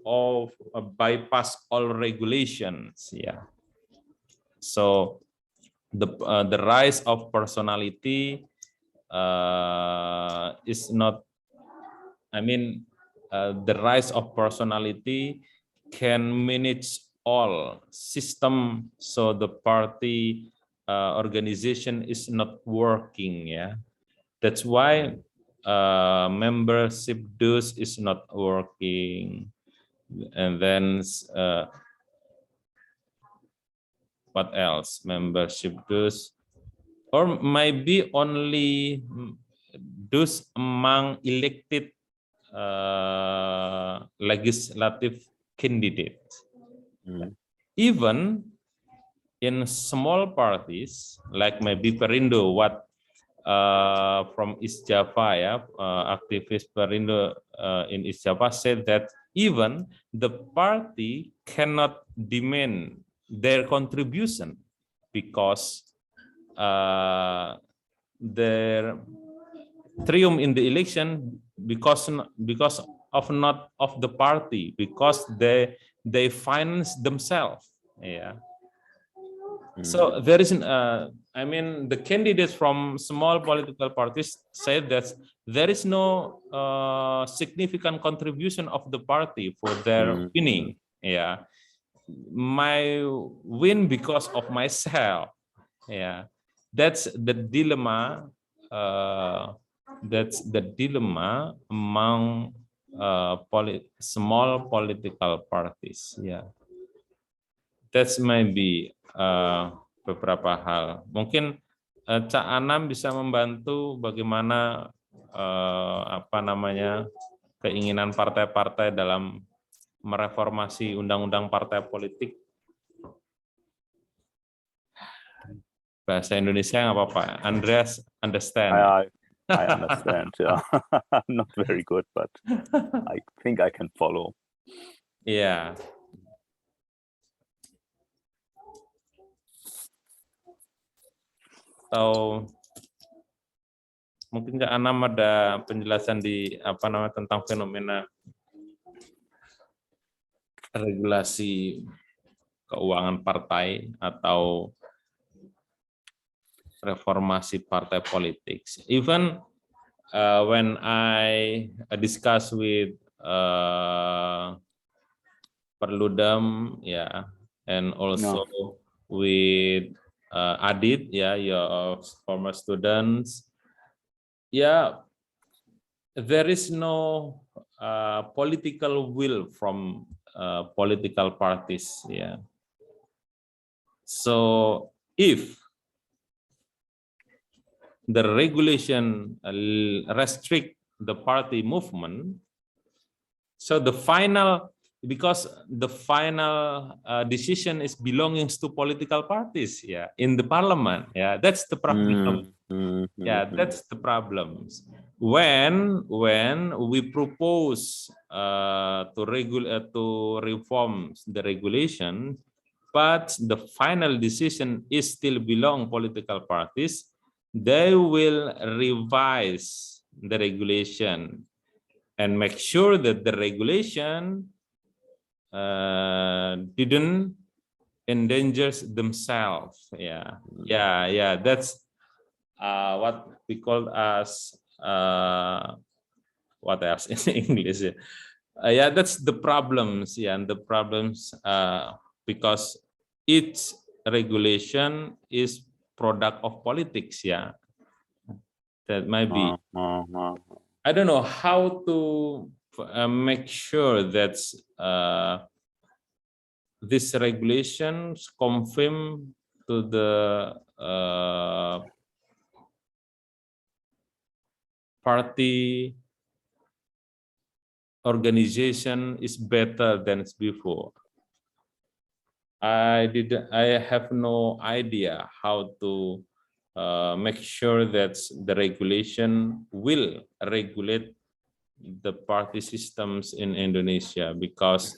bypass all regulations. So the rise of personality is not, I mean, the rise of personality can manage all system, so the party organization is not working. That's why membership dues is not working. And then what else? Membership dues, or maybe only dues among elected legislative candidates. Even in small parties like maybe Perindo, what from East Java, activist Perindo in East Java said that even the party cannot demand their contribution because their triumph in the election because of not of the party, because they finance themselves. So there is I mean, the candidates from small political parties said that there is no significant contribution of the party for their winning. Yeah, my win because of myself. Yeah, that's the dilemma. That's the dilemma among small political parties. Yeah, that's maybe beberapa hal. Mungkin Cak Anam bisa membantu bagaimana apa namanya keinginan partai-partai dalam mereformasi undang-undang partai politik. Bahasa Indonesia nggak apa-apa. Andreas understand. I understand. Yeah. I'm not very good, but I think I can follow. Yeah. Atau mungkin Kak Anam ada penjelasan di apa namanya tentang fenomena regulasi keuangan partai atau reformasi partai politik. Even when I discuss with Perludem, yeah, and also with Adit, yeah, your former students, yeah, there is no political will from political parties, yeah. So if the regulation restrict the party movement, so the final, because the final decision is belongs to political parties, yeah, in the parliament, yeah, that's the problem. Yeah, that's the problems. When we propose to reform the regulation, but the final decision is still belong political parties, they will revise the regulation and make sure that the regulation didn't endanger themselves. Yeah. That's what we call as what else in English? Yeah, that's the problems. Yeah, and the problems because each regulation is product of politics. Yeah, that might be. I don't know how to make sure that these regulations confirm to the party organization is better than before. I have no idea how to make sure that the regulation will regulate the party systems in Indonesia, because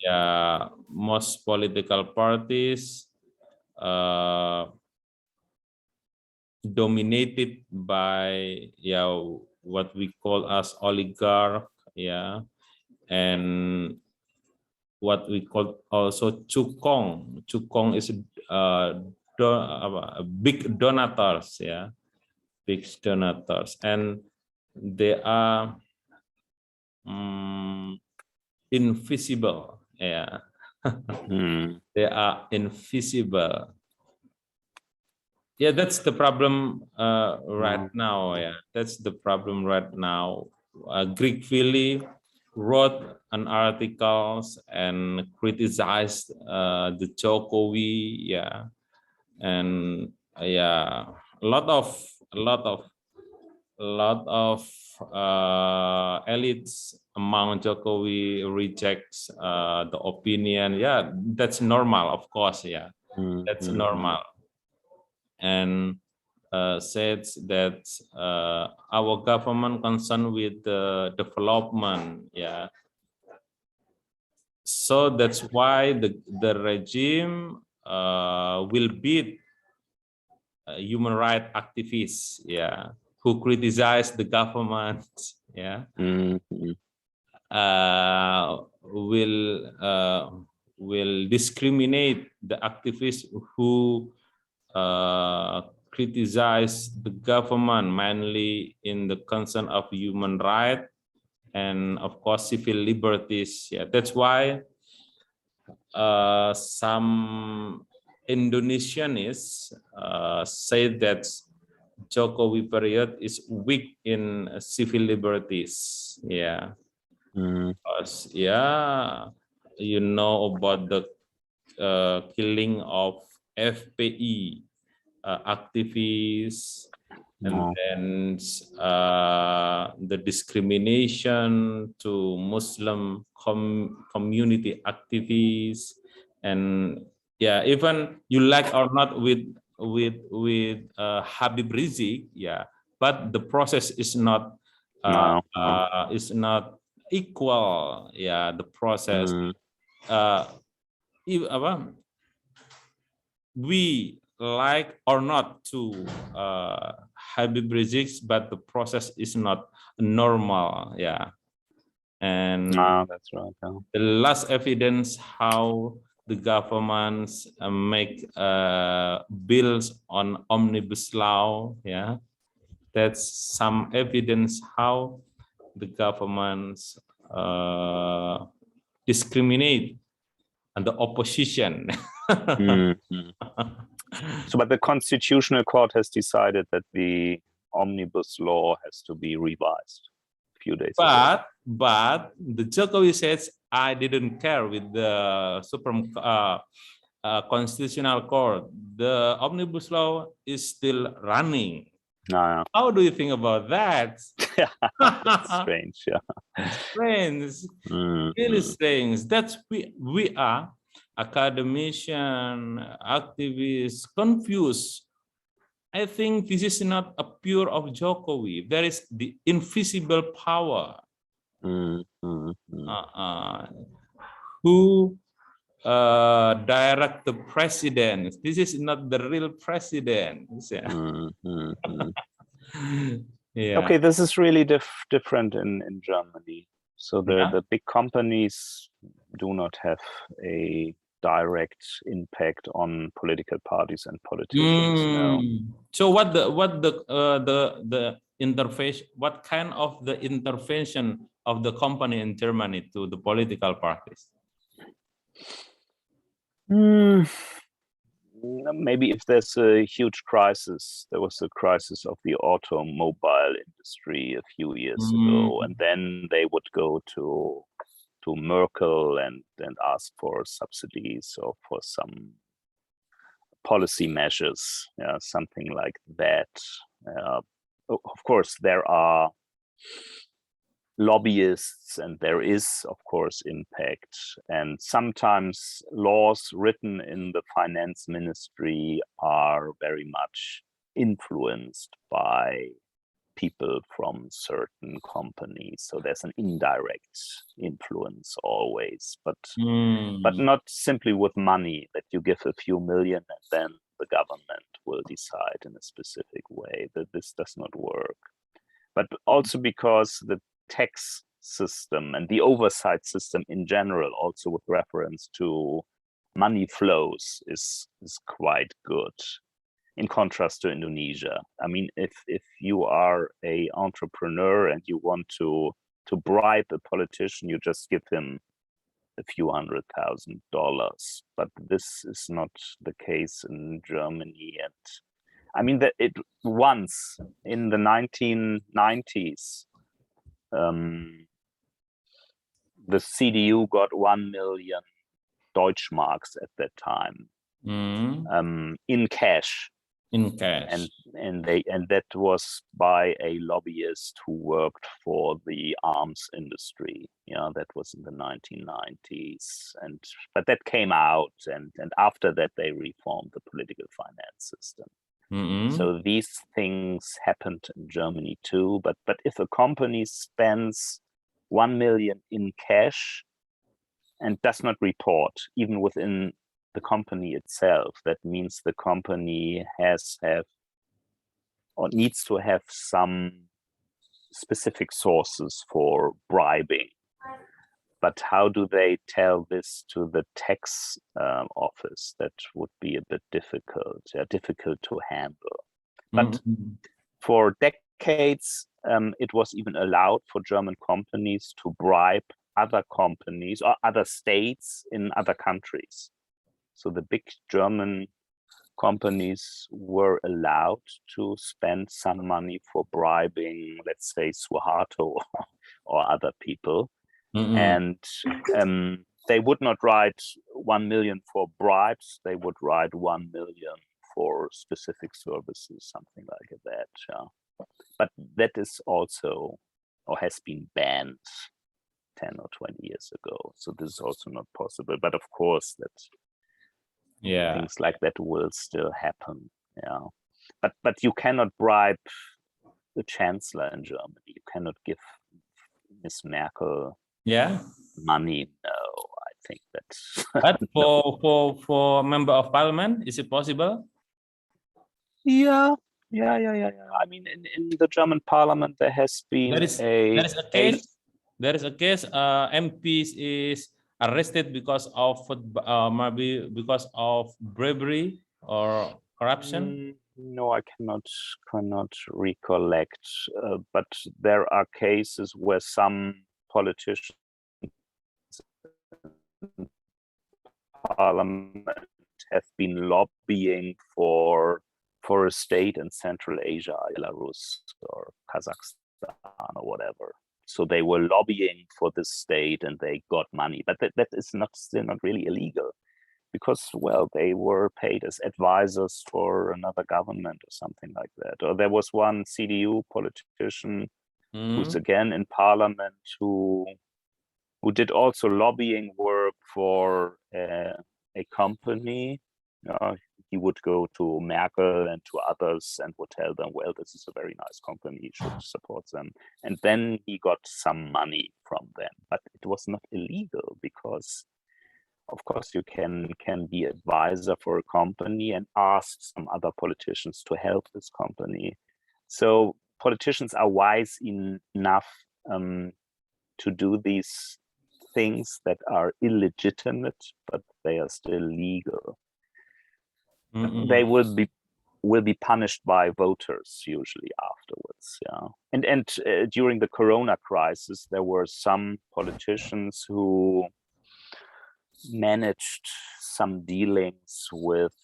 yeah, most political parties dominated by what we call as oligarch, yeah, and what we call also cukong. Cukong is big donators, yeah, big donators, and they are invisible, yeah. They are invisible. Yeah, that's the problem right now. Yeah, that's the problem right now. Greg Philly wrote an articles and criticized the Jokowi, yeah, and yeah, a lot of elites among Jokowi rejects the opinion. Yeah, that's normal, of course. Yeah, that's normal. And says that our government concerned with the development, yeah. So that's why the regime will beat human rights activists, yeah, who criticize the government, yeah, will discriminate the activists who criticize the government mainly in the concern of human rights and of course civil liberties. Yeah, that's why some Indonesians say that Jokowi period is weak in civil liberties. Yeah, because yeah, you know about the killing of FPI activists, and then the discrimination to Muslim community activists, and yeah, even you like or not with Habib Rizik, yeah, but the process is not equal, yeah, the process. We like or not to Habib Rizik, but the process is not normal, yeah. And that's right. The last evidence how the governments make bills on omnibus law, yeah, that's some evidence how the governments discriminate and the opposition. So, but the Constitutional Court has decided that the omnibus law has to be revised a few days ago. But the Jokowi says, I didn't care with the Supreme Constitutional Court. The omnibus law is still running. How do you think about that? That's strange, yeah. Strange, really strange. That's we are academician, activists, confused. I think this is not a pure of Jokowi. There is the invisible power who direct the president. This is not the real president. Yeah. Okay, this is really different in Germany. So the big companies do not have a direct impact on political parties and politicians. No. So what the intervention? What kind of the intervention of the company in Germany to the political parties? Maybe if there's a huge crisis, there was a crisis of the automobile industry a few years ago, and then they would go to Merkel and ask for subsidies or for some policy measures, something like that. Of course, there are lobbyists and there is, of course, impact. And sometimes laws written in the finance ministry are very much influenced by people from certain companies. So there's an indirect influence always, but not simply with money that you give a few million and then the government will decide in a specific way. That this does not work. But also because the tax system and the oversight system in general, also with reference to money flows, is quite good. In contrast to Indonesia, I mean, if you are an entrepreneur and you want to bribe a politician, you just give him a few $100,000. But this is not the case in Germany. And I mean that it once in the 1990s, the CDU got 1 million Deutschmarks at that time in cash. In cash, and that was by a lobbyist who worked for the arms industry. That was in the 1990s, but that came out, and after that they reformed the political finance system. So these things happened in Germany too. But if a company spends 1 million in cash and does not report, even within the company itself, that means the company needs to have some specific sources for bribing. But how do they tell this to the tax office? That would be a bit difficult to handle. But for decades, it was even allowed for German companies to bribe other companies or other states in other countries. So the big German companies were allowed to spend some money for bribing, let's say, Suharto or other people. And they would not write 1 million for bribes. They would write 1 million for specific services, something like that. Yeah. But that is also, or has been banned 10 or 20 years ago. So this is also not possible. But of course, that things like that will still happen. Yeah. But you cannot bribe the chancellor in Germany. You cannot give Miss Merkel money. No, I think that's. But for member of parliament, is it possible? Yeah. I mean, in the German parliament, there has been there is a case. MPs is arrested because of maybe because of bribery or corruption. No, I cannot recollect. But there are cases where some politicians in parliament have been lobbying for a state in Central Asia, Belarus or Kazakhstan or whatever. So they were lobbying for this state and they got money, but that is still not really illegal, because, well, they were paid as advisors for another government or something like that. Or there was one CDU politician who's again in parliament who did also lobbying work for a company. He would go to Merkel and to others and would tell them, well, this is a very nice company, you should support them. And then he got some money from them, but it was not illegal, because of course you can be advisor for a company and ask some other politicians to help this company. So politicians are wise enough to do these things that are illegitimate, but they are still legal. They will be punished by voters usually afterwards. Yeah, and during the Corona crisis, there were some politicians who managed some dealings with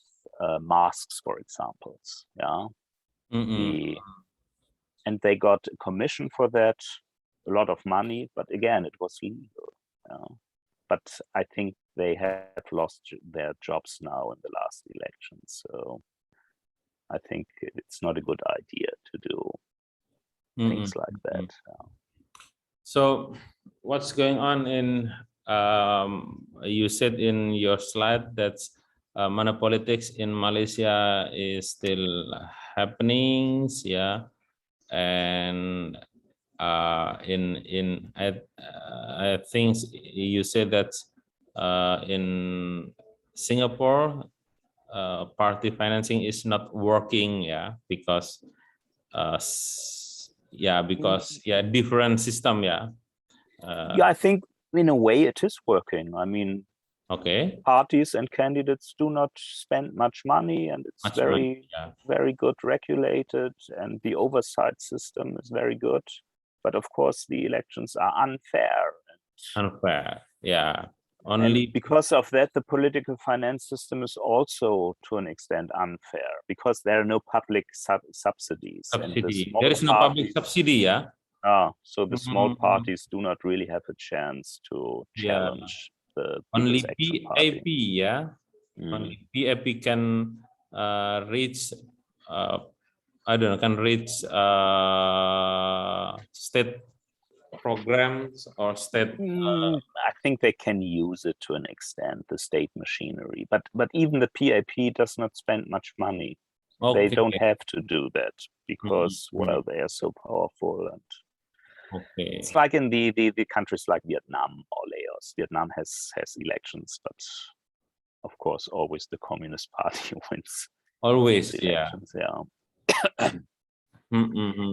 masks, for example. Yeah, and they got a commission for that, a lot of money, but again, it was legal. Yeah. But I think they have lost their jobs now in the last election. So I think it's not a good idea to do things like that. So what's going on in, you said in your slide that money politics in Malaysia is still happening, yeah, and I think you said that in Singapore, party financing is not working, because different system, I think in a way it is working. I mean, parties and candidates do not spend much money, and it's very good regulated, and the oversight system is very good. But of course, the elections are unfair. Only because of that, the political finance system is also to an extent unfair, because there are no public subsidies. There is no public subsidy, so the small parties do not really have a chance to challenge the only PAP, Only PAP can reach state programs or state. I think they can use it to an extent, the state machinery, but even the PAP does not spend much money. They don't have to do that because well, they are so powerful, and it's like in the countries like Vietnam or Laos. Vietnam has elections, but of course always the Communist Party wins. Always, elections,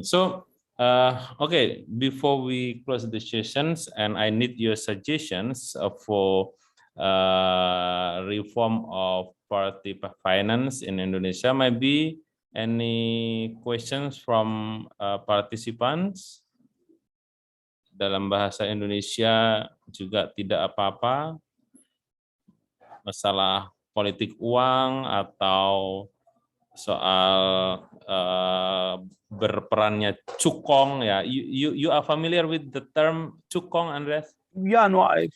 So okay, before we close the sessions, and I need your suggestions for reform of party finance in Indonesia, maybe, Any questions from participants? Dalam bahasa Indonesia juga tidak apa-apa. Masalah politik uang atau soal berperannya cukong ya. You are familiar with the term cukong, Andreas? Yeah, no, I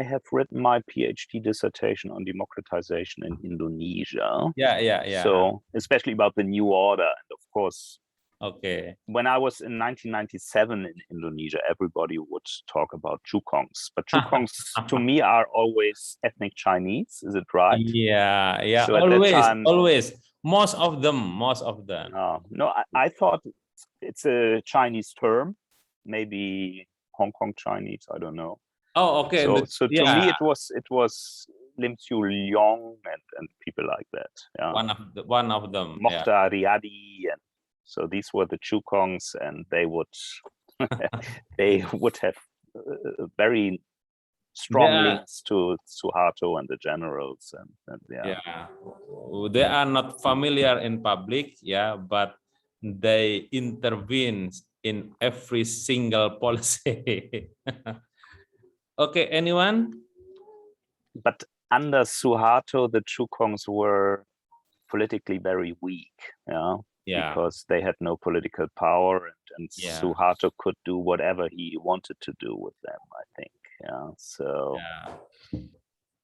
have written my PhD dissertation on democratization in Indonesia. Yeah. So especially about the new order, and of course, okay. When I was in 1997 in Indonesia, everybody would talk about Chukongs, but Chukongs to me are always ethnic Chinese. Is it right? Yeah. So always. Most of them. No, I thought it's a Chinese term, maybe Hong Kong Chinese. I don't know. Oh, okay. So to me, it was Lim Chiu Leong and people like that. Yeah. One of them. Mokhtar Riyadi, and so these were the Chukongs, and they would have very strong links to Suharto and the generals, and they are not familiar in public, but they intervene in every single policy. Okay, anyone? But under Suharto, the Chukongs were politically very weak, because they had no political power, and Suharto could do whatever he wanted to do with them, I think. So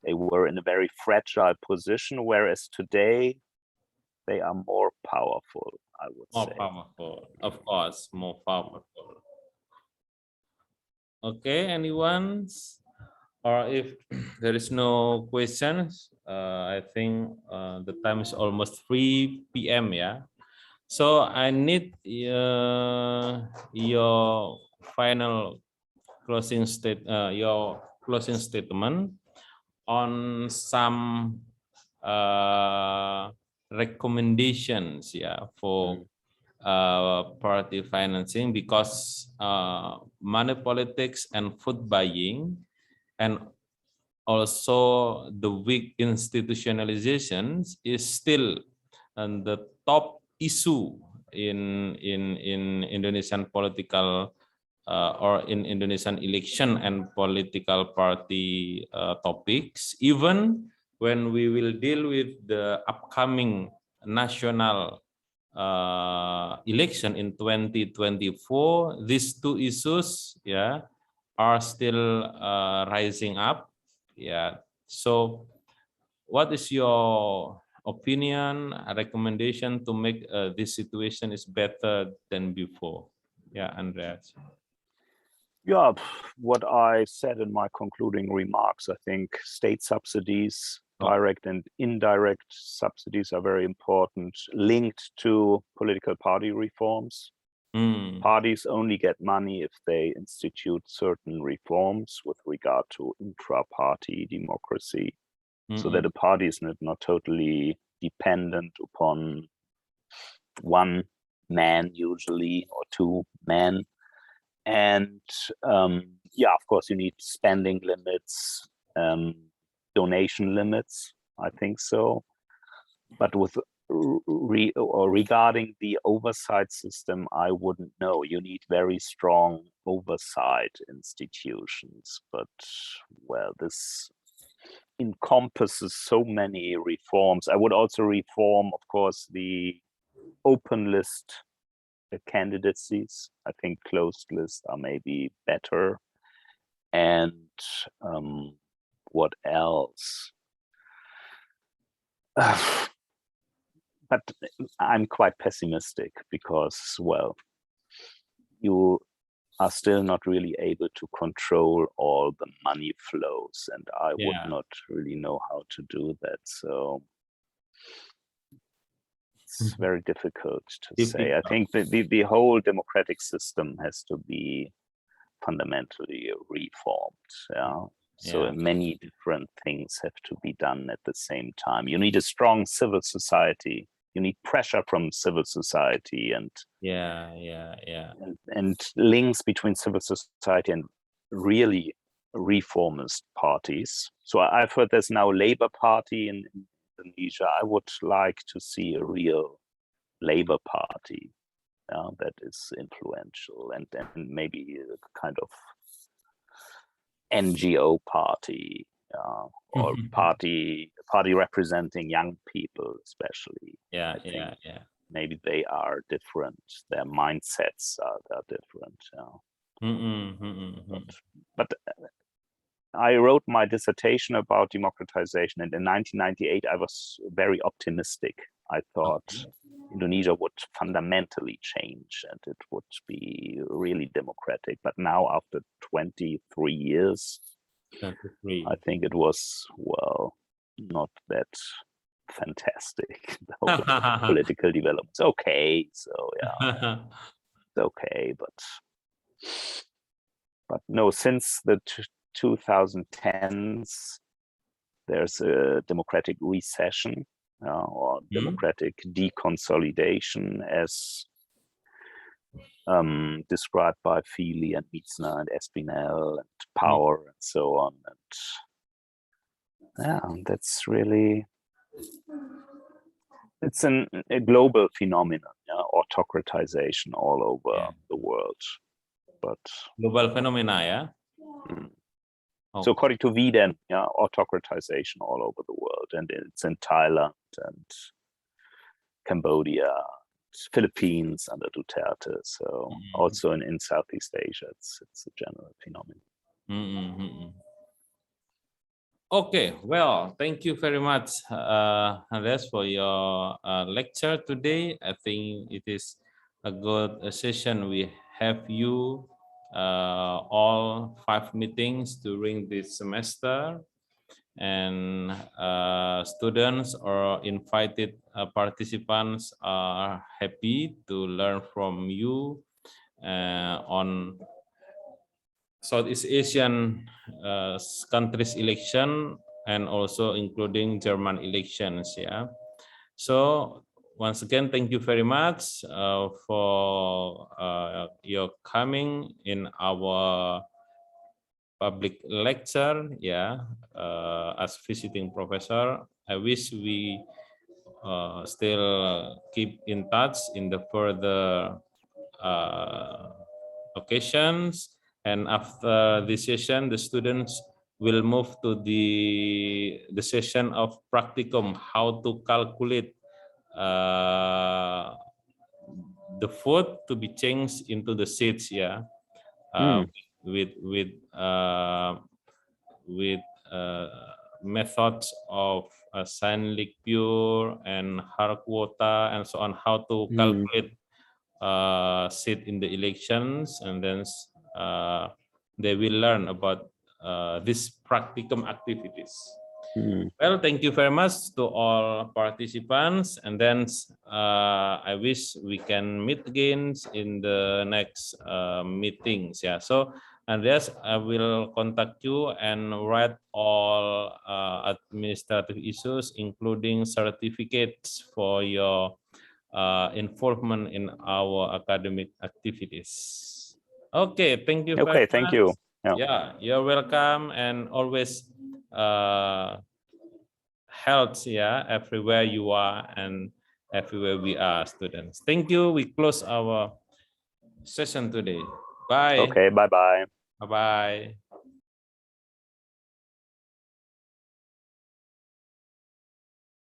they were in a very fragile position, whereas today they are more powerful, I would say. More powerful, of course, more powerful. Okay, anyone? Or if there is no questions, I think the time is almost 3 p.m. So I need your final closing statement on some recommendations for party financing, because money politics and food buying, and also the weak institutionalizations is still the top issue in Indonesian political or in Indonesian election and political party topics, even when we will deal with the upcoming national election in 2024. These two issues are still rising up. So what is your opinion, a recommendation to make this situation is better than before? Andreas. What I said in my concluding remarks, I think state subsidies, direct and indirect subsidies, are very important, linked to political party reforms. Parties only get money if they institute certain reforms with regard to intra-party democracy, so that a party is not totally dependent upon one man, usually, or two men. And of course, you need spending limits, donation limits, I think so. But with regarding the oversight system, I wouldn't know. You need very strong oversight institutions, but this encompasses so many reforms. I would also reform, of course, the open list candidacies. I think closed lists are maybe better. And what else? But I'm quite pessimistic because, you are still not really able to control all the money flows, and I would not really know how to do that. So it's very difficult to say. I think the whole democratic system has to be fundamentally reformed. So many different things have to be done at the same time. You need a strong civil society. You need pressure from civil society and links between civil society and really reformist parties. So I've heard there's now a Labour Party in Indonesia. I would like to see a real Labour Party that is influential, and maybe a kind of NGO party or party representing young people, especially. Yeah, I think yeah. maybe they are different. Their mindsets are different. But I wrote my dissertation about democratization, and in 1998 I was very optimistic. I thought Indonesia would fundamentally change and it would be really democratic. But now, after 23 years, 23. I think it was, well, not that fantastic. Political developments, okay, so yeah, it's okay, but no, since the 2010s, there's a democratic recession or democratic deconsolidation, as described by Feely and Mietzner and Espinel and Power and so on. And yeah, that's really, it's a global phenomenon, autocratization all over the world. But global phenomena, yeah. So according to Wieden, autocratization all over the world, and it's in Thailand and Cambodia, Philippines under Duterte. So also in Southeast Asia, it's a general phenomenon. Okay, well, thank you very much, Andreas, for your lecture today. I think it is a good session. We have you all 5 meetings during this semester, and students or invited participants are happy to learn from you on Southeast Asian countries election, and also including German elections. Yeah. So once again, thank you very much for your coming in our public lecture. Yeah, as visiting professor. I wish we still keep in touch in the further occasions. And after this session, the students will move to the session of practicum, how to calculate the vote to be changed into the seats. Yeah, with methods of Seinlich pure and hard quota and so on, how to calculate seat in the elections, and then they will learn about these practicum activities. Well, thank you very much to all participants, and then I wish we can meet again in the next meetings. Yeah, so Andreas, I will contact you and write all administrative issues, including certificates for your involvement in our academic activities. Okay, thank you very much. Okay, thank you. Yeah, you're welcome, and always health, yeah, everywhere you are and everywhere we are, students. Thank you. We close our session today. Bye. Okay, bye-bye. Bye-bye.